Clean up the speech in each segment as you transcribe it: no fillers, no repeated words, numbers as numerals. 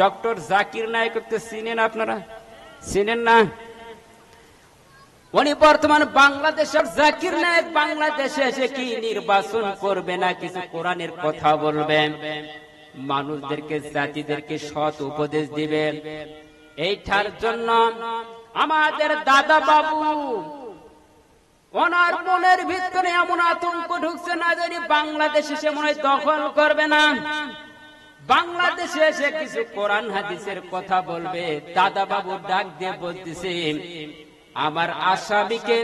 Doctor Zakir নায়েককে চিনেন আপনারা? চিনেন না? উনি বর্তমান বাংলাদেশের জাকির নায়েক বাংলাদেশে এসে কি নির্বাচন করবে না কিছু কোরআনের কথা বলবে, মানুষদেরকে জাতিদেরকে সৎ উপদেশ দিবেন। এইটার জন্য আমাদের দাদা বাবু ওনার মনের ভিতরে এমন আতঙ্ক ঢুকছে না জানি বাংলাদেশ এসে মনে হয় দখল করবে না, বাংলাদেশে এসে কিছু কোরআন হাদিসের কথা বলবে। দাদা বাবু ডাক দিয়ে বলতেছে, আমার আসামিকে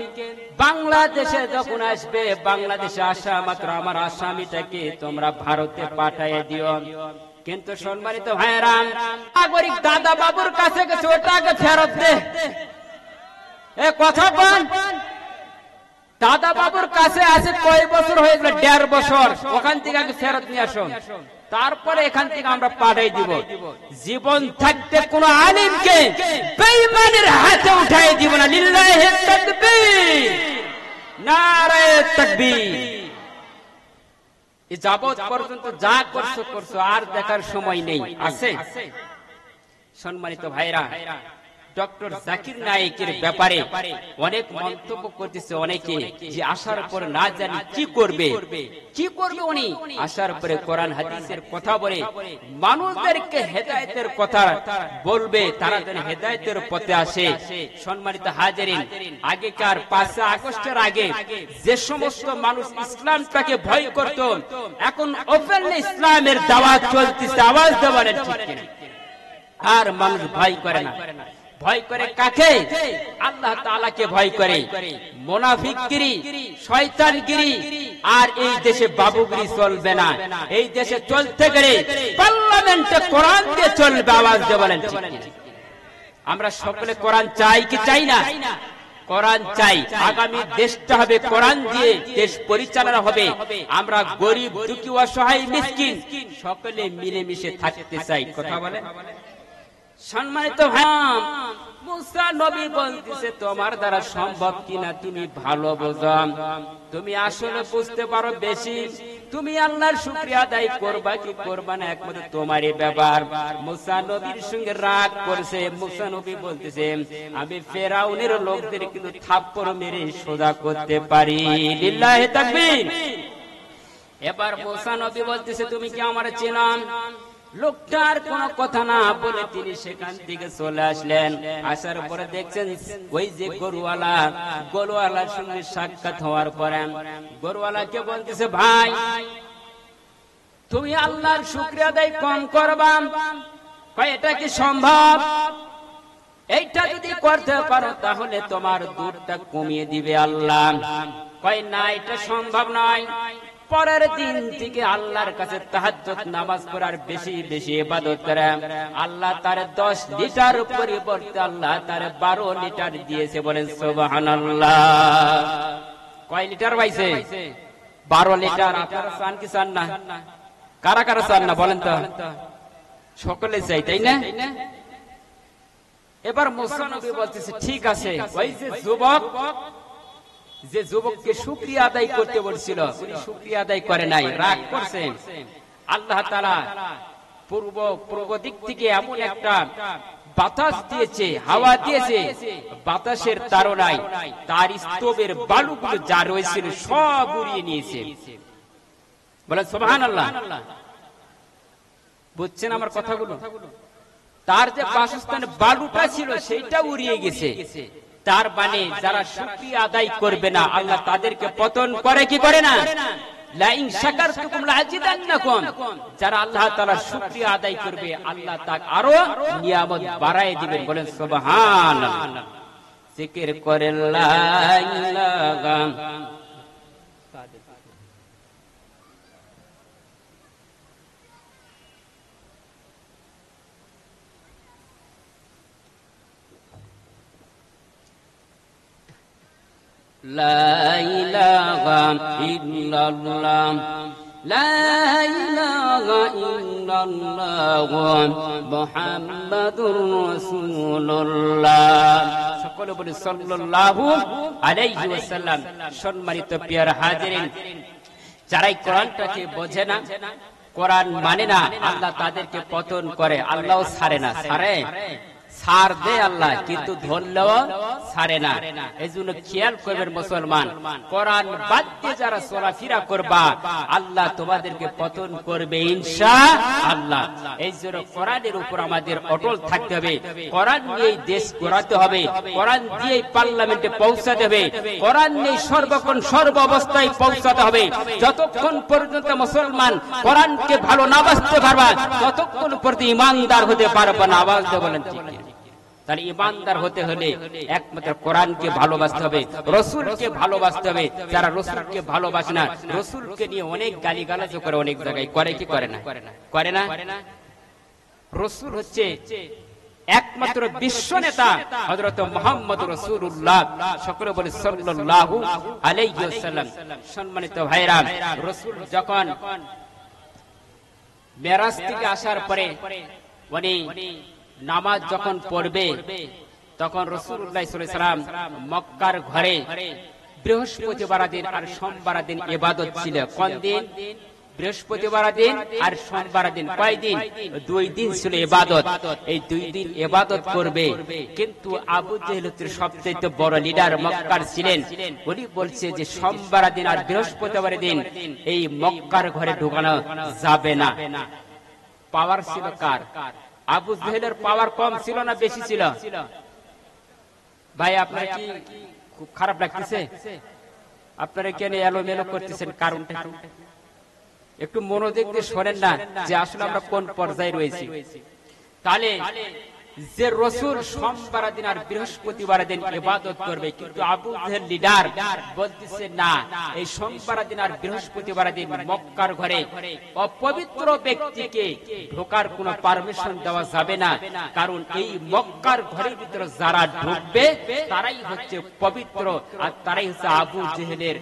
বাংলাদেশে যখন আসবে, বাংলাদেশে আসা মাত্র আমার আসামিটাকে তোমরা ভারতে পাঠিয়ে দিও। কিন্তু সম্মানিত ভাইরা, নাগরিক দাদা বাবুর কাছে গেছে, ওটাকে ফেরত দে। এ কথা বল, দাদা বাবুর কাছে আছে কয় বছর হয়ে গেল? 1.5 বছর। ওখান থেকে আগে ফেরত নিয়ে আসুন, তারপরে এখান থেকে আমরা পাঠাই দিব। জীবন থাকতে কোন আলিমকে বেঈমানের হাতে উঠাই দিব না। লিল্লাহি তাকবীর, নারায়ে তাকবীর। এই যাবত পর্যন্ত যা করছো করছো, আর দেখার সময় নেই। আছে সম্মানিত ভাইরা, ডক্টর জাকির নায়েকের ব্যাপারে অনেক মন্তব্য করতেছে অনেকে, যে আসার পর না জানি কি করবে, কি করবে। উনি আসার পরে কোরআন হাদিসের কথা বলে মানুষদেরকে হেদায়েতের কথা বলবে, তারা যেন হেদায়েতের পথে আসে। সম্মানিত হাজিরিন, আগেকার 5 আগস্টের আগে যে সমস্ত মানুষ ইসলামটাকে ভয় করত, এখন ওপেনলি ইসলামের দাওয়াত চলতেছে। আওয়াজ দেওয়ার ঠিক কিনা? আর মানুষ ভয় করে না। ভয় করে কাকে? আল্লাহ তাআলাকে ভয় করে। মুনাফিকগিরি, শয়তানগিরি আর এই দেশে বাবুগিরি চলবে না। এই দেশে চলতে গেলে পার্লামেন্টে কোরআন দিয়ে চলবে। আওয়াজ দিয়ে বলেন ঠিক কিনা? আমরা সকলে কোরআন চাই কি চাই না? কোরআন চাই। আগামী দেশটা হবে কোরআন দিয়ে, দেশ পরিচালনা হবে। আমরা গরিব, দুঃখী, অসহায়, মিসকিন সকলে মিলেমিশে থাকতে চাই। কথা বলেন? সম্মানিত ভাই, মুসা নবী বলতেছে, তোমার দ্বারা সম্ভব কিনা তুমি ভালো বোঝো, তুমি আসলে বুঝতে পারো বেশি। তুমি আল্লাহর শুকরিয়া আদায় করবা কি করবা না, একমাত্র তোমারই ব্যাপার। মুসা নবীর সঙ্গে রাগ করেছে। মুসা নবী বলতেছে, আমি ফেরাউনের লোকদের কিন্তু থাপ্পড় মেরে সোজা করতে পারি। লিল্লাহি তাকবীর। এবার মুসা নবী বলতেছে, তুমি কি আমার চেনো? লোকটার কোন কথা না বলে তিনি সেখান থেকে চলে আসলেন। আসার পরে দেখছেন ওই যে গরুওয়ালার সঙ্গে সাক্ষাৎ হওয়ার পরে গরুওয়ালাকে বলতেছে, ভাই তুমি আল্লাহর শুকরিয়া আদায় কম করবা? কয় এটা কি সম্ভব? এইটা যদি করতে পারো তাহলে তোমার দুধটা কমিয়ে দিবে আল্লাহ। কয় না, এটা সম্ভব নয়। পরের দিন থেকে আল্লাহর কাছে তাহাজ্জুদ নামাজ পড়ার বেশি বেশি ইবাদত করে আল্লাহ তার 10 লিটার পরিবর্তে আল্লাহ তার 12 লিটার দিয়েছে। বলেন সুবহানাল্লাহ। কয় লিটার পাইছে? 12 লিটার। আপনারা চান কি চান না? কারা কারা চান না বলেন তো? সকলে চাই, তাই না? এবার মুসা নবী বলতেছে, ঠিক আছে। ওই যে যুবককে শুকরিয়া আদায় করতে বলছিল, উনি শুকরিয়া আদায় করে নাই, রাগ করছেন। আল্লাহ তাআলা পূর্ব দিক থেকে এমন একটা বাতাস দিয়েছে, হাওয়া দিয়েছে, বাতাসের তাড়নায় তার স্তূপের বালুগুলো যা রয়েছিল সব উড়িয়ে নিয়েছে। বলেন সুবহানাল্লাহ। বুঝছেন আমার কথাগুলো? তার যে বাসস্থানে বালুটা ছিল সেটা উড়িয়ে গেছে। তার মানে যারা শুকরিয়া আদায় করবে না আল্লাহ তাদেরকে পতন করে কি করে না? লা ইন শাকারতুম লাযিদান্নাকুম। যারা আল্লাহ তাআলার শুকরিয়া আদায় করবে আল্লাহ তাকে আরো নিয়ামত বাড়ায় দিবেন। বলেন সুবহানাল্লাহ। জিকির করেন লা ইলাহা লা ইলাহা ইল্লাল্লাহ, লা ইলাহা ইল্লাল্লাহ মুহাম্মাদুর রাসূলুল্লাহ। সকলে বলি সাল্লাল্লাহু আলাইহি ওয়াসাল্লাম। সম্মানিত প্রিয় হাজিরিন, যারা এই কোরআনটাকে বোঝে না, কোরআন মানে না, আল্লাহ তাদেরকে পতন করে। আল্লাহ ছাড়ে না, ছাড়ে ছাড় দে আল্লাহ, কিন্তু ধরলেও ছাড়ে না। এই জন্য খেয়াল করবেন মুসলমান, কোরআন বাদ দিয়ে যারা চলাফেরা করবা আল্লাহ তোমাদেরকে পতন করবে ইনশাআল্লাহ। এই জন্য কোরআনের উপর আমাদের অটল থাকতে হবে, কোরআন নিয়েই দেশ গড়াতে হবে, কোরআন দিয়েই পার্লামেন্টে পৌঁছাতে হবে, কোরআন নিয়ে সর্বক্ষণ সর্ব অবস্থায় পৌঁছাতে হবে। যতক্ষণ পর্যন্ত মুসলমান কোরআনকে ভালো না বাসতে পারবা ততক্ষণ পর্যন্ত ইমানদার হতে পারবা না। আওয়াজ দিয়ে বলেন ঠিক? তাহলে ইমানদার হতে হলে একমাত্র কোরআনকে ভালোবাসতে হবে, রসুলকে ভালোবাসতে হবে। যারা রসুলকে ভালোবাসে না, রসুলকে নিয়ে অনেক গালিগালাজ করে, অনেক জায়গায় করে কি করে না? করে না? রসুল হচ্ছে একমাত্র বিশ্ব নেতা হযরত মুহাম্মদ রাসূলুল্লাহ, সকলে বলে সাল্লাল্লাহু আলাইহি ওয়াসাল্লাম। সম্মানিত ভাইরা, রসুল যখন মেরাজ থেকে আসার পরে উনি নামাজ যখন পড়বে তখন রাসূলুল্লাহ সাল্লাল্লাহু আলাইহি ওয়াসাল্লাম মক্কার ঘরে বৃহস্পতিবার দিন আর সোমবার দিন ইবাদত ছিল। কোন দিন? বৃহস্পতিবার দিন আর সোমবার দিন। কয় দিন? 2 দিন ছিল ইবাদত। এই 2 দিন ইবাদত করবে। কিন্তু আবু জেহেল সবচেয়ে বড় লিডার মক্কার ছিলেন, উনি বলছে যে সোমবার দিন আর বৃহস্পতিবার দিন এই মক্কার ঘরে ঢোকানো যাবে না। পাওয়ার ছিল কার? আবু জেহেলের পাওয়ার কম ছিল না বেশি ছিল? ভাই আপনার কি খুব খারাপ লাগতেছে? আপনারা কেন এলোমেলো করতেছেন? কারণটা একটু মনোযোগ দিয়ে শোনেন না যে আসলে আমরা কোন পর্যায়ে রয়েছি। তাহলে যে রসুল সোমবার দিন আর বৃহস্পতিবার দিন ইবাদত করবে, কিন্তু আবু জেহেল লিডার বলতেছে না, এই সোমবার দিন আর বৃহস্পতিবার দিন মক্কার ঘরে অপবিত্র ব্যক্তিকে ঢোকার কোনো পারমিশন দেওয়া যাবে না। কারণ এই মক্কার ঘরের ভিতরে যারা ঢুকবে তারাই হচ্ছে পবিত্র, আর তারাই হচ্ছে আবু জেহেলের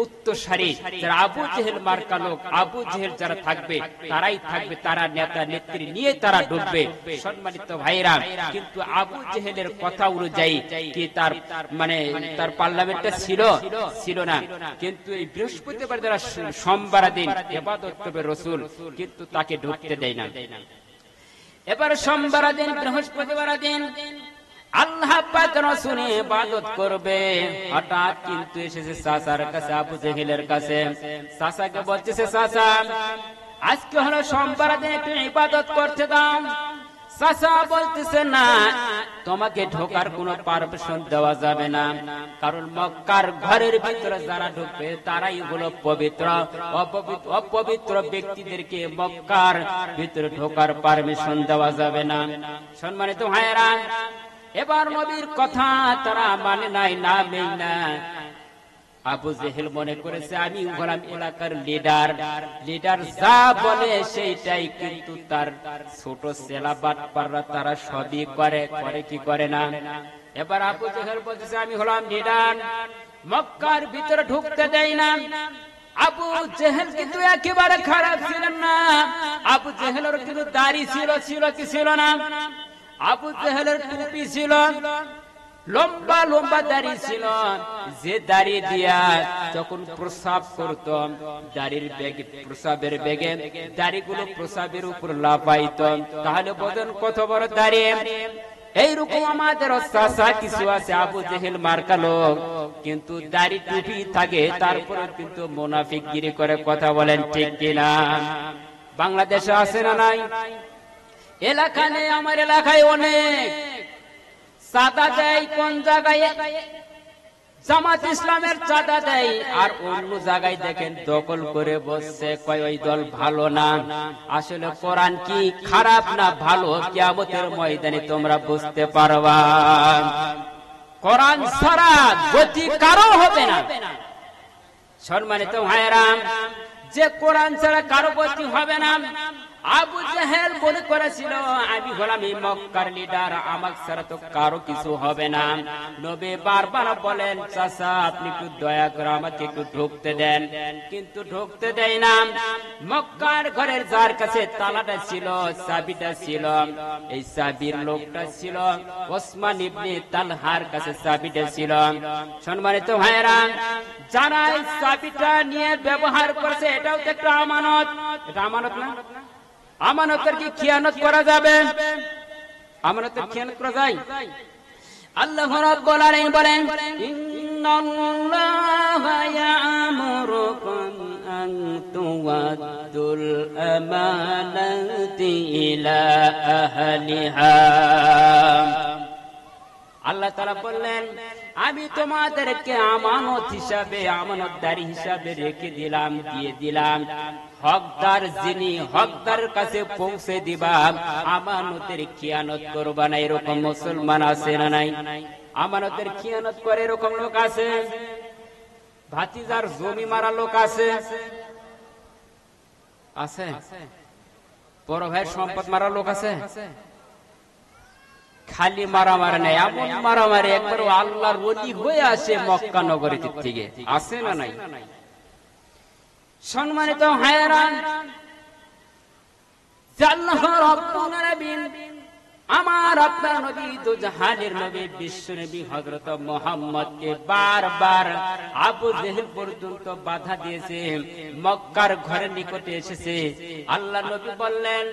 উত্তরসারী। যারা আবু জেহেল মার্কা লোক, আবু জেহেল যারা থাকবে তারাই থাকবে, তারা নেতা নেত্রী নিয়ে তারা ঢুকবে। সম্মানিত ভাইরা, কিন্তু আবু জেহেলের কথা অনুযায়ী কি তার মানে তার পার্লামেন্টে ছিল না। কিন্তু এই বৃহস্পতিবার যারা সোমবার দিন ইবাদত করবে রসুল, কিন্তু তাকে ঢুকতে দেয় না। এবার সোমবার দিন বৃহস্পতিবার দিন আল্লাহ পাক রাসূল ইবাদত করবে। হঠাৎ কিন্তু এসেছে চাচার কাছে, আবু জেহেলের কাছে। চাচাকে বলতেছে, চাচা আজকে হলো সোমবার দিন, একটু ইবাদত করতে দাও। চাচা বলতেছে, না, তোমাকে ঢোকার কোনো পারমিশন দেওয়া যাবে না, কারণ মক্কার ঘরের ভিতরে যারা ঢুকবে তারাই হলো পবিত্র। অপবিত্র ব্যক্তিদেরকে মক্কার ভিতরে ঢোকার পারমিশন দেওয়া যাবে না। সম্মানিত ভাইয়েরা, এবার নবীর কথা তারা মানে নাই, না মেই না। আবু জেহেল মনে করেছে আমি হলাম এলাকার লিডার যা বলে সেইটাই, কিন্তু তার ছোট ছেলা বাটপাররা তারা সবই করে কি করে না। এবার আবু জেহেল বলতেছে আমি হলাম লিডার, মক্কার ভিতরে ঢুকতে দেয় না। আবু জেহেল কিন্তু একেবারে খারাপ ছিলেন না। আবু জেহেলের কিন্তু দাড়ি ছিল কি ছিল না? আবু জেহেলের টুপি ছিল, লম্বা লম্বা দাড়ি ছিল। যে দাড়ি দিয়া যখন প্রসাব করত, দাড়ির বেগে, প্রসাবের বেগে দাড়িগুলো প্রসাবের উপর লাফাইত, তাহলে বোঝেন কত বড় দাড়ি। এইরকম আমাদের চাচা কিছু আছে আবু জেহেল মার্কা লোক, কিন্তু দাড়ি টুপি থাকে, তারপরে কিন্তু মুনাফিকগিরি করে কথা বলেন, ঠিক কিনা? বাংলাদেশে আছে না নাই? এলাকা নেই, আমার এলাকায় অনেক চাঁদা দেয়। কোন জায়গায়? জামাত ইসলামের চাঁদা দেয়, আর অন্য জায়গায় দেখেন দখল করে বসছে, কয় ওই দল ভালো না। আসলে কোরআন কি খারাপ না ভালো, কিয়ামতের ময়দানে তোমরা বুঝতে পারবা। কোরআন ছাড়া গতি কারো হবে না। সম্মানিত ভাইয়েরা, যে কোরআন ছাড়া কারো গতি হবে না, আবু জাহেল মনে করেছিল আমি হলাম এই মক্কার লিডার, আমার ছাড়া তো কারো কিছু হবে না। নবী বারবার বলেন, চাচা আপনি একটু দয়া করে আমাকে একটু ঢুকতে দেন, কিন্তু ঢুকতে দেয় না। মক্কার ঘরের যার কাছে তালাটা ছিল, চাবিটা ছিল, এই চাবির লোকটা ছিল ওসমান ইবনে তালহার কাছে চাবিটা ছিল। সম্মানিত ভাইরা, যারা এই চাবিটা নিয়ে ব্যবহার করছে এটাও তো একটা আমানত। এটা আমানত না? আমানতের কি খিয়ানত করা যাবে? আমানতের খিয়ানত করা যায়? আল্লাহ রাব্বুল আলামিন বলেন, ইন্নাল্লাহা ইয়া'মুরুকুম আন তুওয়াদ্দুল আমানাতি ইলা আহলিহা। আল্লাহ তাআলা বললেন, আমি তোমাদেরকে আমানত হিসাবে, আমানতদারি হিসাবে রেখে দিলাম, দিয়ে দিলাম। হকদার যিনি, হকদারের কাছে পৌঁছে দিবা। আমানতের খিয়ানত করবা না, এরকম মুসলমান আছে না নাই? আমানতের খিয়ানত করে এরকম লোক আছে? ভাতিজার জমি মারা লোক আছে? আছে? বড় ভাইয়ের সম্পদ মারা লোক আছে? খালি মারামারি নাই, এমন মারামারি একবার আল্লাহর ওলি হয়ে আসে মক্কা নগরী থেকে। আছে না নাই? সম্মানিত ভাইয়েরা, আল্লাহর রাব্বুল আলামিন আমার আপনার নবী, তো জাহানের নবী, বিশ্ব নবী হযরত মুহাম্মদকে বারবার আবু জেহেল পর্যন্ত বাধা দিয়েছে, মক্কার ঘরের নিকটে এসেছে। আল্লাহ নবী বললেন,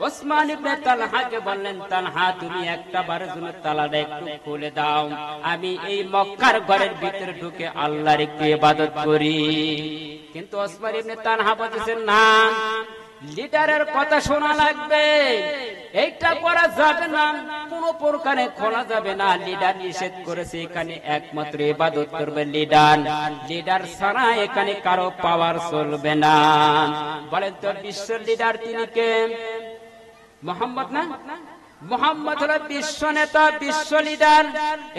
ওসমান ইবনে তালহাকে বললেন, তালহা তুমি একটা বারের জন্য তালাটা একটু খুলে দাও, আমি এই মক্কার ঘরের ভিতরে ঢুকে আল্লাহর একটু ইবাদত করি। কিন্তু ওসমান ইবনে তালহা বলেছেন, না, লিডারের কথা শোনা লাগবে, এইটা করা যাবে না, কোন প্রকারে খোলা যাবে না। লিডার নিষেধ করেছে, এখানে একমাত্র ইবাদত করবে লিডার, লিডার ছাড়া এখানে কারো পাওয়ার চলবে না। বলেন তো বিশ্বের লিডার তিনি কে? মুহাম্মদ না? মুহাম্মদ হলো বিশ্ব নেতা, বিশ্ব লিডার।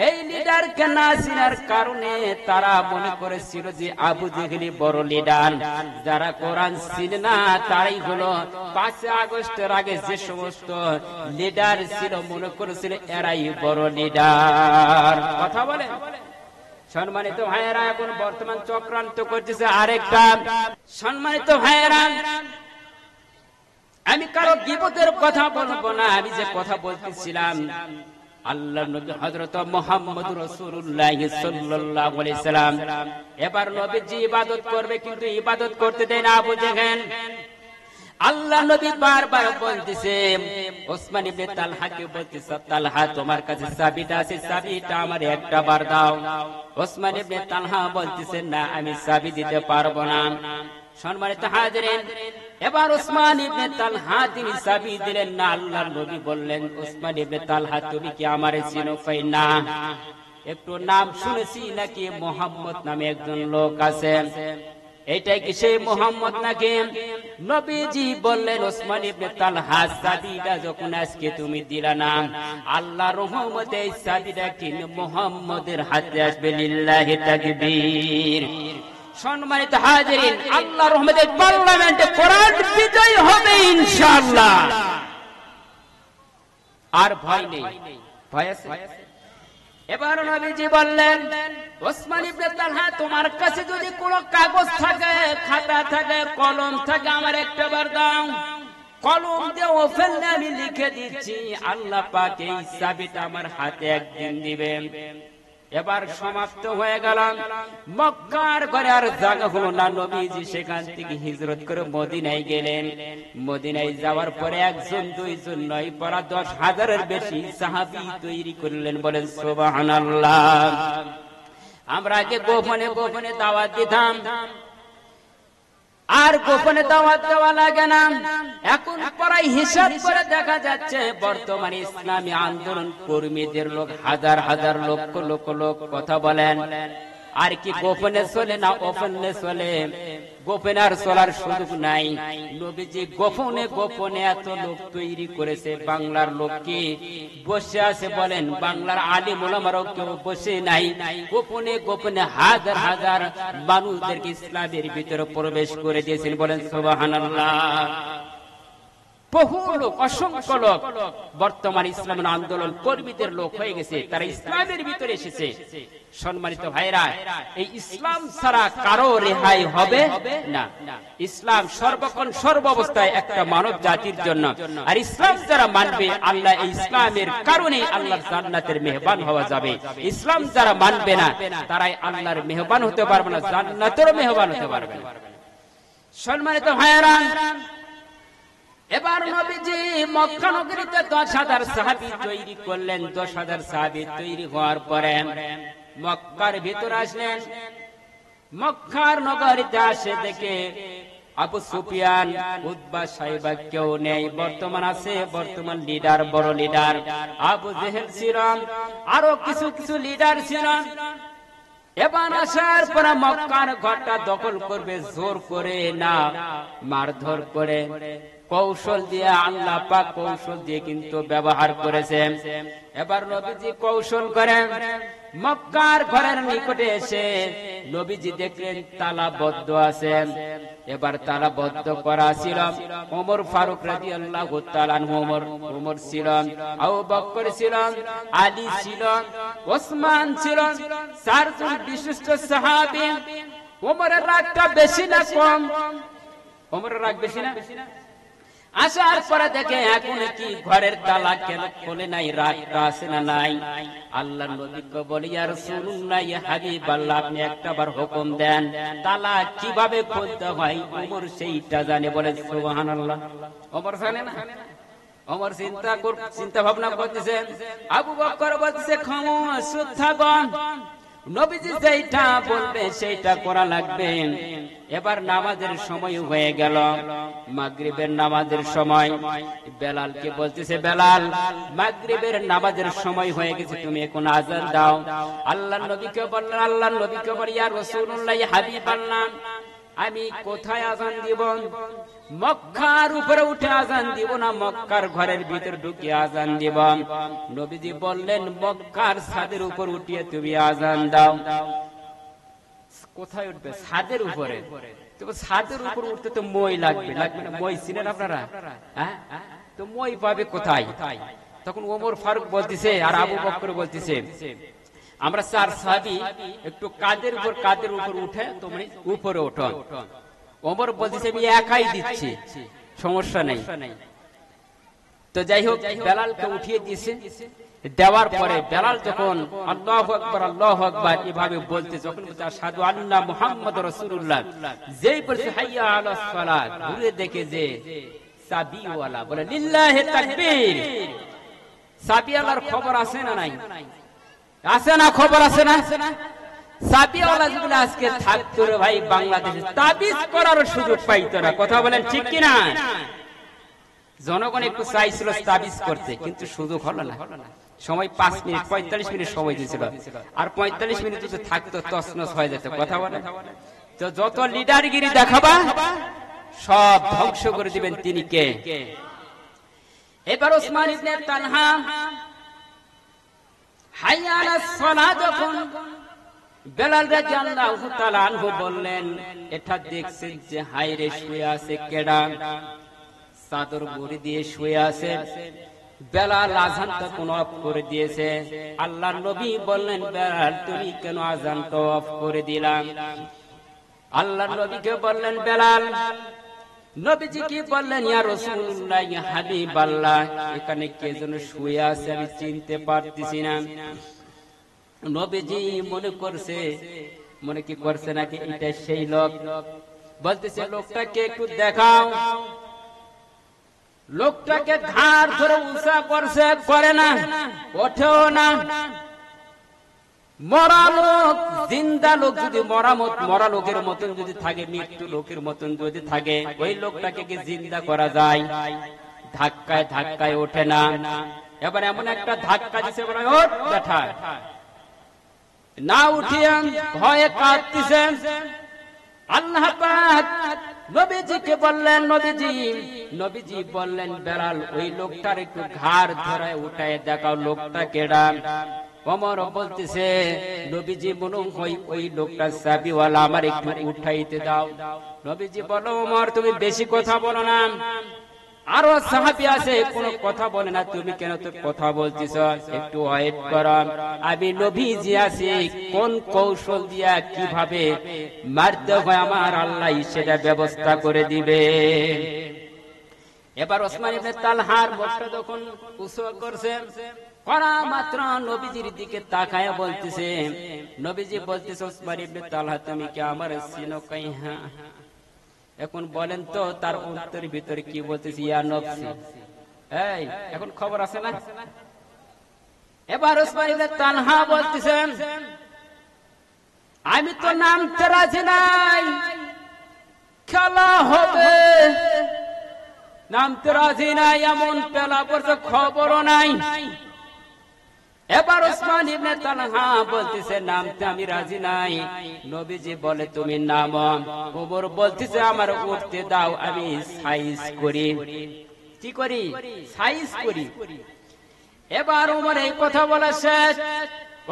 এই লিডারকে না চিনার কারণে তারা মনে করেছিল যে আবু জেহেল বড় লিডার। যারা কোরআন চিনে না তারাই হলো 5 আগস্টের আগে যে সমস্ত লিডার ছিল মনে করেছিল এরাই বড় লিডার। কথা বলে সম্মানিত ভাইয়েরা, এখন বর্তমান চক্রান্ত করতেছে আরেকটা। সম্মানিত ভাইয়েরা, আমি কারো গীবতের কথা বলবো না, আমি যে কথা বলতেছিলাম আল্লাহর নবী হযরত মুহাম্মদ রাসূলুল্লাহ সাল্লাল্লাহু আলাইহি সাল্লাম এবার নবীজি ইবাদত করবে, কিন্তু ইবাদত করতে দেয় না আবু জেহেল। আল্লাহ নবী বারবার বলতেছে, ওসমান ইবনে তালহাকে বলতেছে, তালহা তোমার কাছে চাবিটা আছে, চাবিটা আমার একটা বার দাও। ওসমান ইবনে তালহা বলতেছে, না, আমি চাবি দিতে পারবো না। সম্মানিত হাজিরিন, এবার ওসমান ইবনে তালহা তিনি চাবি দিলেন না। আল্লাহর নবী বললেন, ওসমান ইবনে তালহা তুমি কি আমারে চিনো? কই না, একটু নাম শুনেছি নাকি মুহাম্মদ নামে একজন লোক আছে, এইটাই কি সেই মুহাম্মদ নাকি? নবীজি বললেন, ওসমান ইবনে তালহা চাবিটা যখন আজকে তুমি দিলা না, আল্লাহর রহমতে এই চাবিটা কি মুহাম্মদের হাতে আসবে। লিল্লাহি তাকবীর। সম্মানিত হাজিরিন, আল্লাহর রহমতে পার্লামেন্টে কোরআন বিজয় হবে ইনশাআল্লাহ। আর ভয় নেই, ভয় আছে? এবার নবীজি বললেন, ওসমান ইবনে তালহা তোমার কাছে যদি কোনো কাগজ থাকে, খাতা থাকে, কলম থাকে, আমার একটা বার দাও। কলম দিয়ে ওপেন আমি লিখে দিচ্ছি, আল্লাহ পাক এই চাবিটা আমার হাতে একদিন দিবেন। এবার সমাপ্ত হয়ে গেল। মক্কার ঘরে আর জায়গা হলো না। নবীজি সেখান থেকে হিজরত করে মদিনায় গেলেন। মদিনায় যাওয়ার পরে একজন, দুইজন নয়, প্রায় 10,000-এর বেশি সাহাবী তৈরি করলেন। বলেন সুবহানাল্লাহ। আমরা আগে গোপনে গোপনে দাওয়াত দিতাম, আর গোপনে দাওয়াত দেওয়া লাগে না। এখন প্রায় হিসাব করে দেখা যাচ্ছে বর্তমানে ইসলামী আন্দোলন কর্মীদের লোক হাজার হাজার লক্ষ লক্ষ লোক কথা বলেন। আর কি গোপনে চলে না ওপেনে চলে? গোপনে আর চলার সুযোগ নাই। নবীজি গোপনে গোপনে এত লোক তৈরি করেছে। বাংলার লোক কি বসে আছে বলেন? বাংলার আলিম ওলামারাও কেউ বসে নাই। গোপনে গোপনে হাজার হাজার মানুষদেরকে ইসলামের ভিতরে প্রবেশ করে দিয়েছেন। বলেন সুবহানাল্লাহ। বহু লোক, অসংখ্য লোক বর্তমান ইসলামের আন্দোলন কর্মীদের লোক হয়ে গেছে, তারা ইসলামের ভিতরে এসেছে। সম্মানিত ভাইরা, এই ইসলাম ছাড়া কারো রেহাই হবে না। ইসলাম সর্বক্ষণ সর্ব অবস্থায় একটা মানব জাতির জন্য, আর ইসলাম যারা মানবে আল্লাহ এই ইসলামের কারণে আল্লাহর জান্নাতের মেহমান হওয়া যাবে। ইসলাম যারা মানবে না তারাই আল্লাহর মেহমান হতে পারবে না, জান্নাতেরও মেহমান হতে পারবে না। সম্মানিত ভাইরা, এবার নবীজি মক্কা নগরীতে 10,000 সাহাবী তৈরি করলেন। 10,000 সাহাবী তৈরি হওয়ার পরে মক্কার ভিতর আসলেন। মক্কার নগরীতে আসে দেখে আবু সুফিয়ান, উতবা, সাইবা কেউ নেই। বর্তমান লিডার, বড় লিডার আবু জেহেল ছিল, আরো কিছু কিছু লিডার ছিল। এবার আসার পরে মক্কার ঘরটা দখল করবে, জোর করে না, মারধর করে, কৌশল দিয়ে, আল্লাহ পাক কৌশল দিয়ে কিন্তু ব্যবহার করেছেন। এবার নবীজি কৌশল করেন, মক্কার ঘরের নিকটে এসে নবীজি দেখলেন তালাবদ্ধ আছেন। এবার তালাবদ্ধ করা ছিল। ওমর ফারুক রাদিয়াল্লাহু তাআলা আনহু, ওমর ছিল, আবু বকর ছিল, আলী ছিল, ওসমান ছিল, চারজন বিশিষ্ট সাহাবী। ওমরের রাগটা বেশি না কম? ওমরের রাগ বেশি না? আসার পরে দেখে এখন কি ঘরের তালা কেন খোলে নাই, রাতটা আছে না নাই? আল্লাহ নবীকে বলি, ইয়া রাসূলুল্লাহ, ইয়া হাবিবাল্লাহ, আপনি একটাবার হুকুম দেন, তালা কিভাবে খুলতে হয়। ওমর সেইটা জানে, বলে সুবহানাল্লাহ। ওমর জানে না? ওমর চিন্তা ভাবনা করতেছে। আবু বকর বলতেছে, খামোশ, চুপ থাকুন, নবীজি যেটা বলবে সেইটা করা লাগবে। এবার নামাজের সময় হয়ে গেল, মাগরিবের নামাজের সময়। বেলালকে বলতেছে, বেলাল, মাগরিবের নামাজের সময় হয়ে গেছে, তুমি এখন আযান দাও। আল্লাহর নবীকে বললেন, ইয়া রাসূলুল্লাহ, ইয়া হাবিবাল্লাহ, আমি কোথায় আযান দিব? মক্কার উপরে উঠে আযান দিব না, মক্কার ঘরের ভিতর ঢুকে আযান দিব? নবীজি বললেন, মক্কার ছাদের উপর উঠিয়ে তুমি আযান দাও। কোথায় উঠবে? ছাদের উপরে। তো ছাদের উপর উঠতে তো মই লাগবে না? মই চিনেন আপনারা? হ্যাঁ, তো মই পাবে কোথায়? তখন ওমর ফারুক বলতেছে আর আবু বকর বলতেছে, আমরা 4 সাহাবী একটু কাদের উপর উঠে তোমরা উপরে ওঠো। ওমর বলতেছে, আমি একাই দিচ্ছি, সমস্যা নেই। তো যাই হোক, বেলালকে উঠিয়ে দিয়েছে। দেওয়ার পরে বেলাল যখন আল্লাহু আকবার, আল্লাহু আকবার এভাবে বলতে, যখন আশহাদু আন্না মুহাম্মাদুর রাসূলুল্লাহ, যেই বলছে হাইয়া আলাস সালাত, ঘুরে দেখে যে সাবিওয়ালা, বলে লিল্লাহি তাকবীর। সাবিওয়ালার খবর আছে না নাই? আছে না? খবর আছে না? সাবিওয়ালা যদি আজকে থাকতো রে ভাই, বাংলাদেশে তাবিজ করার সুযোগ পাইতো না। কথা বলেন ঠিক কিনা? জনগণ একটু চাইছিল তাবিজ করতে, কিন্তু সুযোগ হলো না। সময় 5 মিনিট, 45 মিনিট সময় দিয়েছিল, আর 45 মিনিট যদি থাকতো তছনছ হয়ে যেত। কথা বলেন? তো যত লিডারগিরি দেখাবা সব ধ্বংস করে দিবেন তিনি কে? এবার ওসমান ইবনে তালহা হাইয়া আলাস সালাত যখন বেলাল রাদিয়াল্লাহু তাআলা আনহু বললেন, এটা দেখছেন যে হায়রে শুয়ে আছে কেডা? চাদর মুড়ি দিয়ে শুয়ে আছে। বেলাল আযানটা কোন অফ করে দিয়েছে। আল্লাহর নবী বললেন, বেলাল তুমি কেন আযানটা অফ করে দিলাম? আল্লাহর নবীকে বললেন, বেলাল, নবীজি কি বললেন, ইয়া রাসূলুল্লাহ, ইয়া হাবিবাল্লাহ, এখানে কে যেন শুয়ে আছে, আমি চিনতে পারতেছি না। নবীজি মনে কি করছে নাকি এটা সেই লোক? বলতেছে, লোকটাকে একটু দেখাও। লোকটাকে ঘাড় ধরে উঁচা করছে, করে না, ওঠেও না। মরা লোক, জিন্দা লোক যদি মরা লোকের মতন যদি থাকে, মৃত্যু লোকের মতন যদি থাকে, ওই লোকটাকে কি জিন্দা করা যায়? ধাক্কায় ধাক্কায় ওঠে না। এবার এমন একটা ধাক্কা দিছে, বলে ওঠ বেটা, না উঠিয়ে ভয়ে কাঁদতেছেন। আল্লাহ পাক নবীজিকে বললেন, নবীজি বললেন, বেলাল, ওই লোকটার একটু ঘাড় ধরে উঠায় দেখাও, লোকটা কেডা? ওমর বলতেছে, নবীজি মনে হয় ওই লোকটা চাবিওয়ালা, আমার একটু উঠাইতে দাও। নবীজি বলো, ওমর তুমি বেশি কথা বলো না, আরো সাহাবী আছে, কোনো কথা বলে না, তুমি কেন তো কথা বলছিস, একটু ওয়েট করো, আমি নবীজি আছি, কোন কৌশল দিয়া কিভাবে মারতে হয় আমার আল্লাহ সেটা ব্যবস্থা করে দিবে। এবার ওসমান ইবনে তালহার মুখটা যখন উঁচু করছে, করা মাত্র নবীজির দিকে তাকায় বলতেছে, নবীজি বলতেছে, ওসমান ইবনে তালহা তুমি কি আমার চিনো? কই হ্যাঁ। এখন বলেন তো তার উত্তরের ভিতরে কি বলতেছি, ইয়া নফসি। এই এখন খবর আছে না? এবার ওসমান ইবনে তালহা বলতেছেন, আমি তো নামতে রাজি নাই, খেলা হবে, নামতে রাজি নাই, এমন পেলা পড়ছে খবরও নাই। এবার ওসমান ইবনে তালহা বলতেছে, নামতে আমি রাজি নাই। নবীজি বলে তুমি নামো। ওমর বলতেছে আমার উঠতে দাও, আমি সাইজ করি। কি করি? সাইজ করি। এবার ওমর এই কথা বলা শেষ,